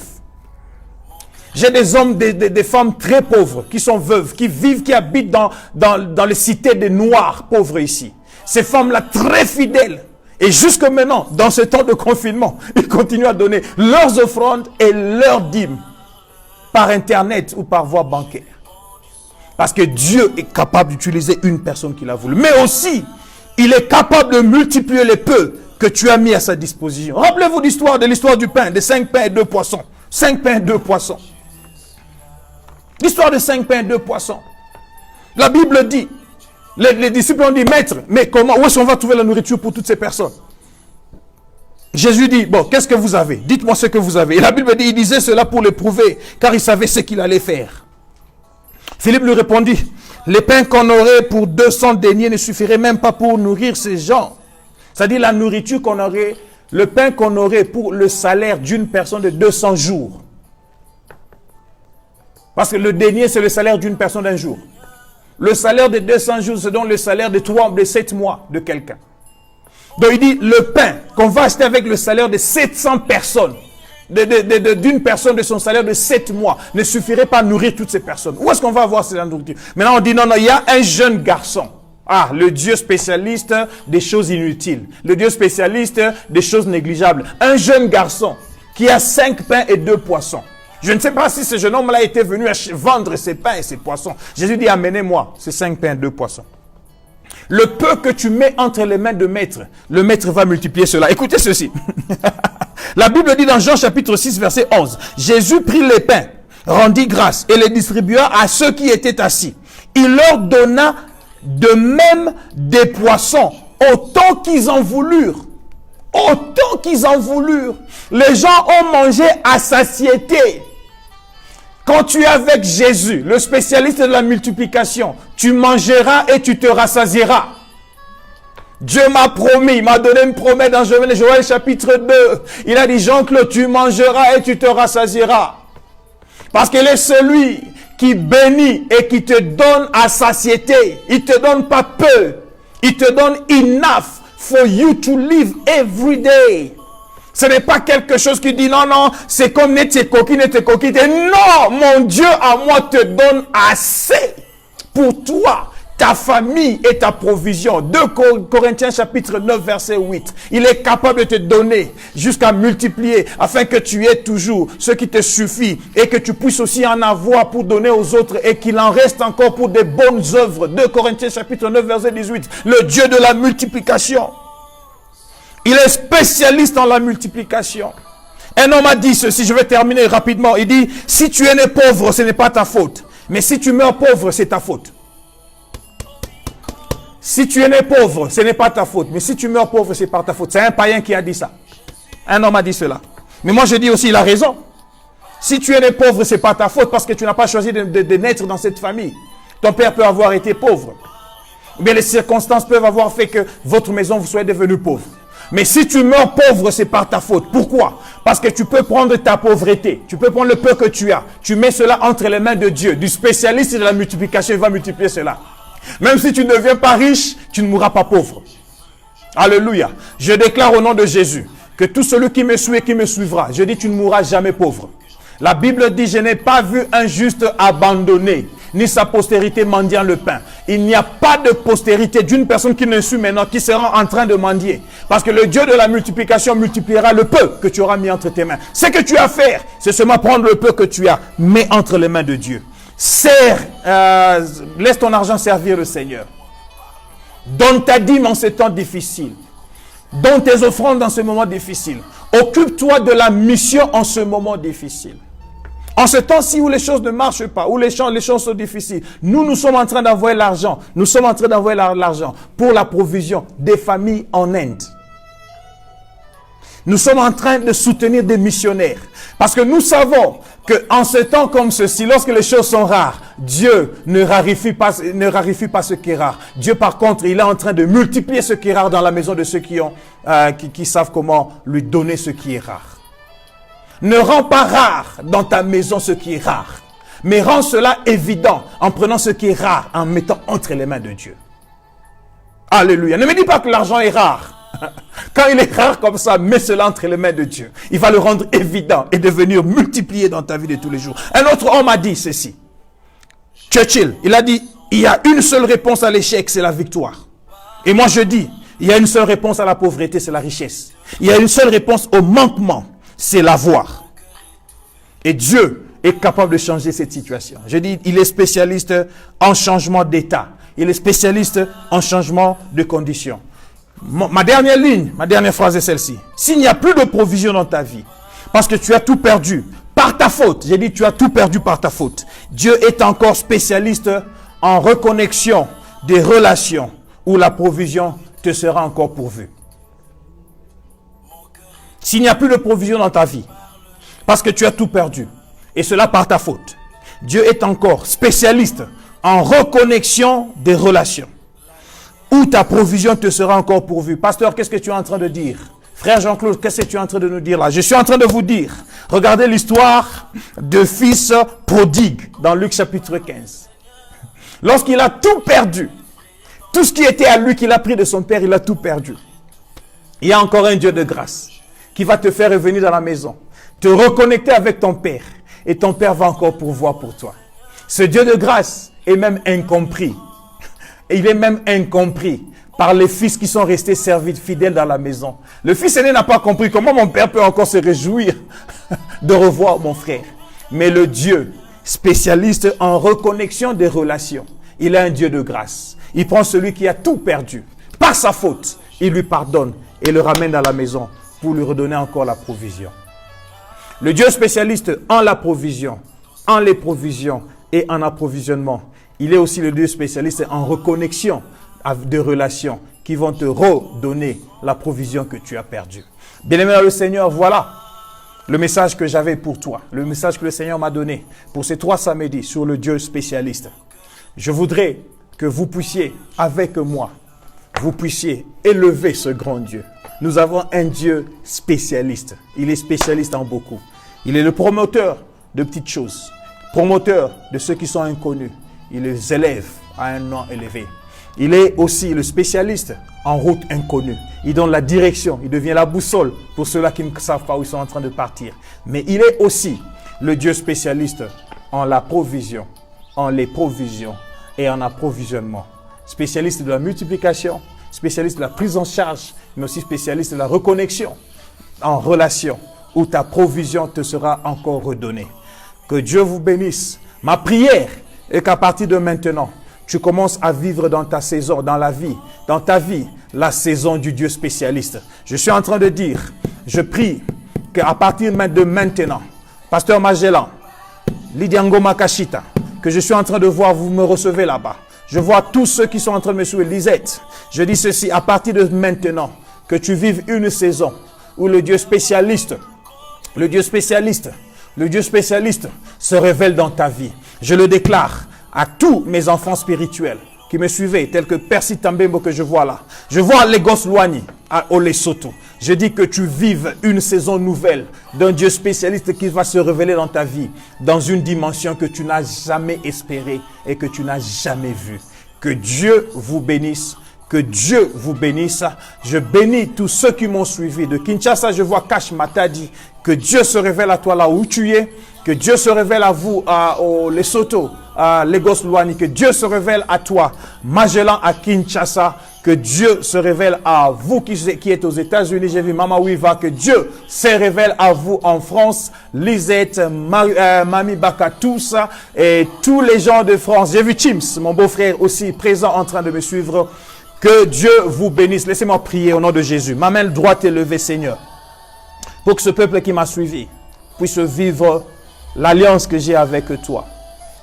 J'ai des hommes, des femmes très pauvres qui sont veuves, qui habitent dans les cités des Noirs pauvres ici. Ces femmes-là très fidèles. Et jusque maintenant, dans ce temps de confinement, ils continuent à donner leurs offrandes et leurs dîmes par Internet ou par voie bancaire. Parce que Dieu est capable d'utiliser une personne qu'il a voulu. Mais aussi, il est capable de multiplier les peu que tu as mis à sa disposition. Rappelez-vous de l'histoire du pain, des 5 pains et 2 poissons. 5 pains et 2 poissons. L'histoire de 5 pains et 2 poissons. La Bible dit, les disciples ont dit, Maître, mais comment, où est-ce qu'on va trouver la nourriture pour toutes ces personnes? Jésus dit, bon, qu'est-ce que vous avez? Dites-moi ce que vous avez. Et la Bible dit, il disait cela pour le prouver, car il savait ce qu'il allait faire. Philippe lui répondit, les pains qu'on aurait pour 200 deniers ne suffiraient même pas pour nourrir ces gens. C'est-à-dire la nourriture qu'on aurait, le pain qu'on aurait pour le salaire d'une personne de 200 jours. Parce que le denier, c'est le salaire d'une personne d'un jour. Le salaire de 200 jours, c'est donc le salaire de 7 mois de quelqu'un. Donc il dit, le pain qu'on va acheter avec le salaire de 700 personnes, d'une personne de son salaire de 7 mois, ne suffirait pas à nourrir toutes ces personnes. Où est-ce qu'on va avoir cette nourriture? Maintenant on dit, non, il y a un jeune garçon Ah, le Dieu spécialiste des choses inutiles. Le Dieu spécialiste des choses négligeables. Un jeune garçon qui a 5 pains et 2 poissons. Je ne sais pas si ce jeune homme-là était venu vendre ses pains et ses poissons. Jésus dit, amenez-moi ces 5 pains et 2 poissons. Le peu que tu mets entre les mains de maître, le maître va multiplier cela. Écoutez ceci. La Bible dit dans Jean chapitre 6, verset 11. Jésus prit les pains, rendit grâce et les distribua à ceux qui étaient assis. Il leur donna de même des poissons, autant qu'ils en voulurent. Autant qu'ils en voulurent. Les gens ont mangé à satiété. Quand tu es avec Jésus, le spécialiste de la multiplication, tu mangeras et tu te rassasieras. Dieu m'a promis, il m'a donné une promesse dans Joël chapitre 2. Il a dit, Jean-Claude, tu mangeras et tu te rassasieras. Parce qu'il est celui qui bénit et qui te donne à satiété. Il ne te donne pas peu. Il te donne enough for you to live every day. Ce n'est pas quelque chose qui dit non, non, c'est comme n'était coquine. Non, mon Dieu à moi te donne assez pour toi, ta famille et ta provision. 2 Corinthiens chapitre 9 verset 8. Il est capable de te donner jusqu'à multiplier afin que tu aies toujours ce qui te suffit et que tu puisses aussi en avoir pour donner aux autres et qu'il en reste encore pour des bonnes œuvres. 2 Corinthiens chapitre 9 verset 18. Le Dieu de la multiplication. Il est spécialiste en la multiplication. Un homme a dit ceci, je vais terminer rapidement. Il dit, si tu es né pauvre, ce n'est pas ta faute. Mais si tu meurs pauvre, c'est ta faute. Si tu es né pauvre, ce n'est pas ta faute. Mais si tu meurs pauvre, c'est par ta faute. C'est un païen qui a dit ça. Un homme a dit cela. Mais moi, je dis aussi, il a raison. Si tu es né pauvre, ce n'est pas ta faute parce que tu n'as pas choisi de naître dans cette famille. Ton père peut avoir été pauvre. Ou bien les circonstances peuvent avoir fait que votre maison vous soit devenue pauvre. Mais si tu meurs pauvre, c'est par ta faute. Pourquoi? Parce que tu peux prendre ta pauvreté. Tu peux prendre le peu que tu as. Tu mets cela entre les mains de Dieu. Du spécialiste de la multiplication, il va multiplier cela. Même si tu ne deviens pas riche, tu ne mourras pas pauvre. Alléluia. Je déclare au nom de Jésus que tout celui qui me suit et qui me suivra, je dis tu ne mourras jamais pauvre. La Bible dit, je n'ai pas vu un juste abandonné, ni sa postérité mendiant le pain. Il n'y a pas de postérité d'une personne qui ne suit maintenant, qui sera en train de mendier. Parce que le Dieu de la multiplication multipliera le peu que tu auras mis entre tes mains. Ce que tu as à faire, c'est seulement prendre le peu que tu as, mets entre les mains de Dieu. Laisse ton argent servir le Seigneur. Donne ta dîme en ces temps difficiles. Donne tes offrandes dans ce moment difficile. Occupe-toi de la mission en ce moment difficile. En ce temps-ci où les choses ne marchent pas, où les choses sont difficiles, nous sommes en train d'envoyer l'argent. Nous sommes en train d'envoyer l'argent pour la provision des familles en Inde. Nous sommes en train de soutenir des missionnaires. Parce que nous savons qu'en ce temps comme ceci, lorsque les choses sont rares, Dieu ne raréfie pas ce qui est rare. Dieu, par contre, il est en train de multiplier ce qui est rare dans la maison de ceux qui savent comment lui donner ce qui est rare. Ne rends pas rare dans ta maison ce qui est rare, mais rends cela évident en prenant ce qui est rare, en mettant entre les mains de Dieu. Alléluia. Ne me dis pas que l'argent est rare. Quand il est rare comme ça, mets cela entre les mains de Dieu. Il va le rendre évident et devenir multiplié dans ta vie de tous les jours. Un autre homme a dit ceci. Churchill, il a dit, il y a une seule réponse à l'échec, c'est la victoire. Et moi je dis, il y a une seule réponse à la pauvreté, c'est la richesse. Il y a une seule réponse au manquement, c'est l'avoir. Et Dieu est capable de changer cette situation. Je dis, il est spécialiste en changement d'état. Il est spécialiste en changement de conditions. Ma dernière ligne, ma dernière phrase est celle-ci. S'il n'y a plus de provision dans ta vie, parce que tu as tout perdu par ta faute, j'ai dit tu as tout perdu par ta faute, Dieu est encore spécialiste en reconnexion des relations où la provision te sera encore pourvue. S'il n'y a plus de provision dans ta vie, parce que tu as tout perdu, et cela par ta faute, Dieu est encore spécialiste en reconnexion des relations où ta provision te sera encore pourvue. Pasteur, qu'est-ce que tu es en train de dire? Frère Jean-Claude, qu'est-ce que tu es en train de nous dire là? Je suis en train de vous dire, regardez l'histoire de fils prodigue dans Luc chapitre 15. Lorsqu'il a tout perdu, tout ce qui était à lui qu'il a pris de son père, il a tout perdu. Il y a encore un Dieu de grâce qui va te faire revenir dans la maison, te reconnecter avec ton père, et ton père va encore pourvoir pour toi. Ce Dieu de grâce est même incompris. Et il est même incompris par les fils qui sont restés servis fidèles dans la maison. Le fils aîné n'a pas compris comment mon père peut encore se réjouir de revoir mon frère. Mais le Dieu spécialiste en reconnexion des relations, il est un Dieu de grâce. Il prend celui qui a tout perdu. Par sa faute, il lui pardonne et le ramène dans la maison pour lui redonner encore la provision. Le Dieu spécialiste en la provision, en les provisions et en approvisionnement. Il est aussi le Dieu spécialiste en reconnexion de relations qui vont te redonner la provision que tu as perdue. Bien-aimé dans le Seigneur, voilà le message que j'avais pour toi, le message que le Seigneur m'a donné pour ces 3 samedis sur le Dieu spécialiste. Je voudrais que vous puissiez, avec moi, vous puissiez élever ce grand Dieu. Nous avons un Dieu spécialiste. Il est spécialiste en beaucoup. Il est le promoteur de petites choses, promoteur de ceux qui sont inconnus. Il les élève à un nom élevé. Il est aussi le spécialiste en route inconnue. Il donne la direction, il devient la boussole pour ceux-là qui ne savent pas où ils sont en train de partir. Mais il est aussi le Dieu spécialiste en la provision, en les provisions et en approvisionnement. Spécialiste de la multiplication, spécialiste de la prise en charge, mais aussi spécialiste de la reconnexion en relation où ta provision te sera encore redonnée. Que Dieu vous bénisse. Ma prière est qu'à partir de maintenant, tu commences à vivre dans ta saison, dans la vie, dans ta vie, la saison du Dieu spécialiste. Je suis en train de dire, je prie qu'à partir de maintenant, Pasteur Magellan, Lidiango Makashita, que je suis en train de voir, vous me recevez là-bas. Je vois tous ceux qui sont en train de me suivre, Lisette. Je dis ceci, à partir de maintenant, que tu vives une saison où le Dieu spécialiste se révèle dans ta vie. Je le déclare à tous mes enfants spirituels qui me suivaient, tels que Percy Tambembo que je vois là. Je vois Lagos Luani au Lesotho. Je dis que tu vives une saison nouvelle d'un Dieu spécialiste qui va se révéler dans ta vie, dans une dimension que tu n'as jamais espérée et que tu n'as jamais vue. Que Dieu vous bénisse. Que Dieu vous bénisse. Je bénis tous ceux qui m'ont suivi. De Kinshasa, je vois Kash Matadi. Que Dieu se révèle à toi là où tu es. Que Dieu se révèle à vous au Lesotho, à Lagos Luani. Que Dieu se révèle à toi, Magellan à Kinshasa. Que Dieu se révèle à vous qui êtes aux États-Unis. J'ai vu Mama Wiva. Que Dieu se révèle à vous en France. Lisette, Mami Bakatoussa et tous les gens de France. J'ai vu Chims, mon beau-frère aussi présent en train de me suivre. Que Dieu vous bénisse. Laissez-moi prier au nom de Jésus. Ma main droite est levée, Seigneur, pour que ce peuple qui m'a suivi puisse vivre l'alliance que j'ai avec toi,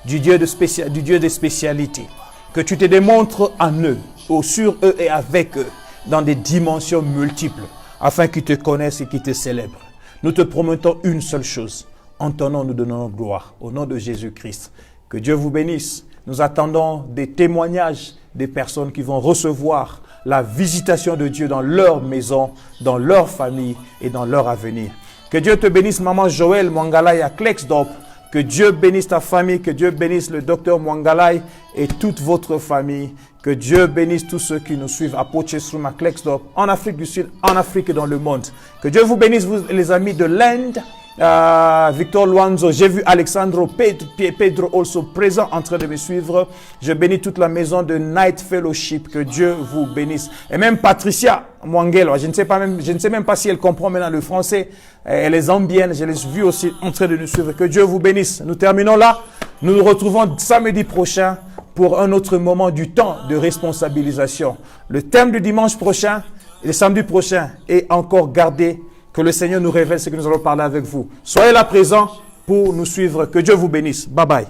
du Dieu des spécialités. Que tu te démontres en eux, sur eux et avec eux, dans des dimensions multiples, afin qu'ils te connaissent et qu'ils te célèbrent. Nous te promettons une seule chose. En ton nom, nous donnons gloire. Au nom de Jésus-Christ. Que Dieu vous bénisse. Nous attendons des témoignages des personnes qui vont recevoir la visitation de Dieu dans leur maison, dans leur famille et dans leur avenir. Que Dieu te bénisse, maman Joël Mwangalai à Klexdorp. Que Dieu bénisse ta famille, que Dieu bénisse le docteur Mwangalai et toute votre famille. Que Dieu bénisse tous ceux qui nous suivent à Potchefstroom, à Klexdorp, en Afrique du Sud, en Afrique et dans le monde. Que Dieu vous bénisse, vous les amis de l'Inde. Victor Luanzo, j'ai vu Alexandro Pedro also présent en train de me suivre. Je bénis toute la maison de Night Fellowship. Que Dieu vous bénisse. Et même Patricia Mwangelo, je ne sais même pas si elle comprend maintenant le français. Elle est zambienne, je l'ai vue aussi en train de nous suivre. Que Dieu vous bénisse. Nous terminons là. Nous nous retrouvons samedi prochain pour un autre moment du temps de responsabilisation. Le thème du dimanche prochain et le samedi prochain est encore gardé. Que le Seigneur nous révèle ce que nous allons parler avec vous. Soyez là présents pour nous suivre. Que Dieu vous bénisse. Bye bye.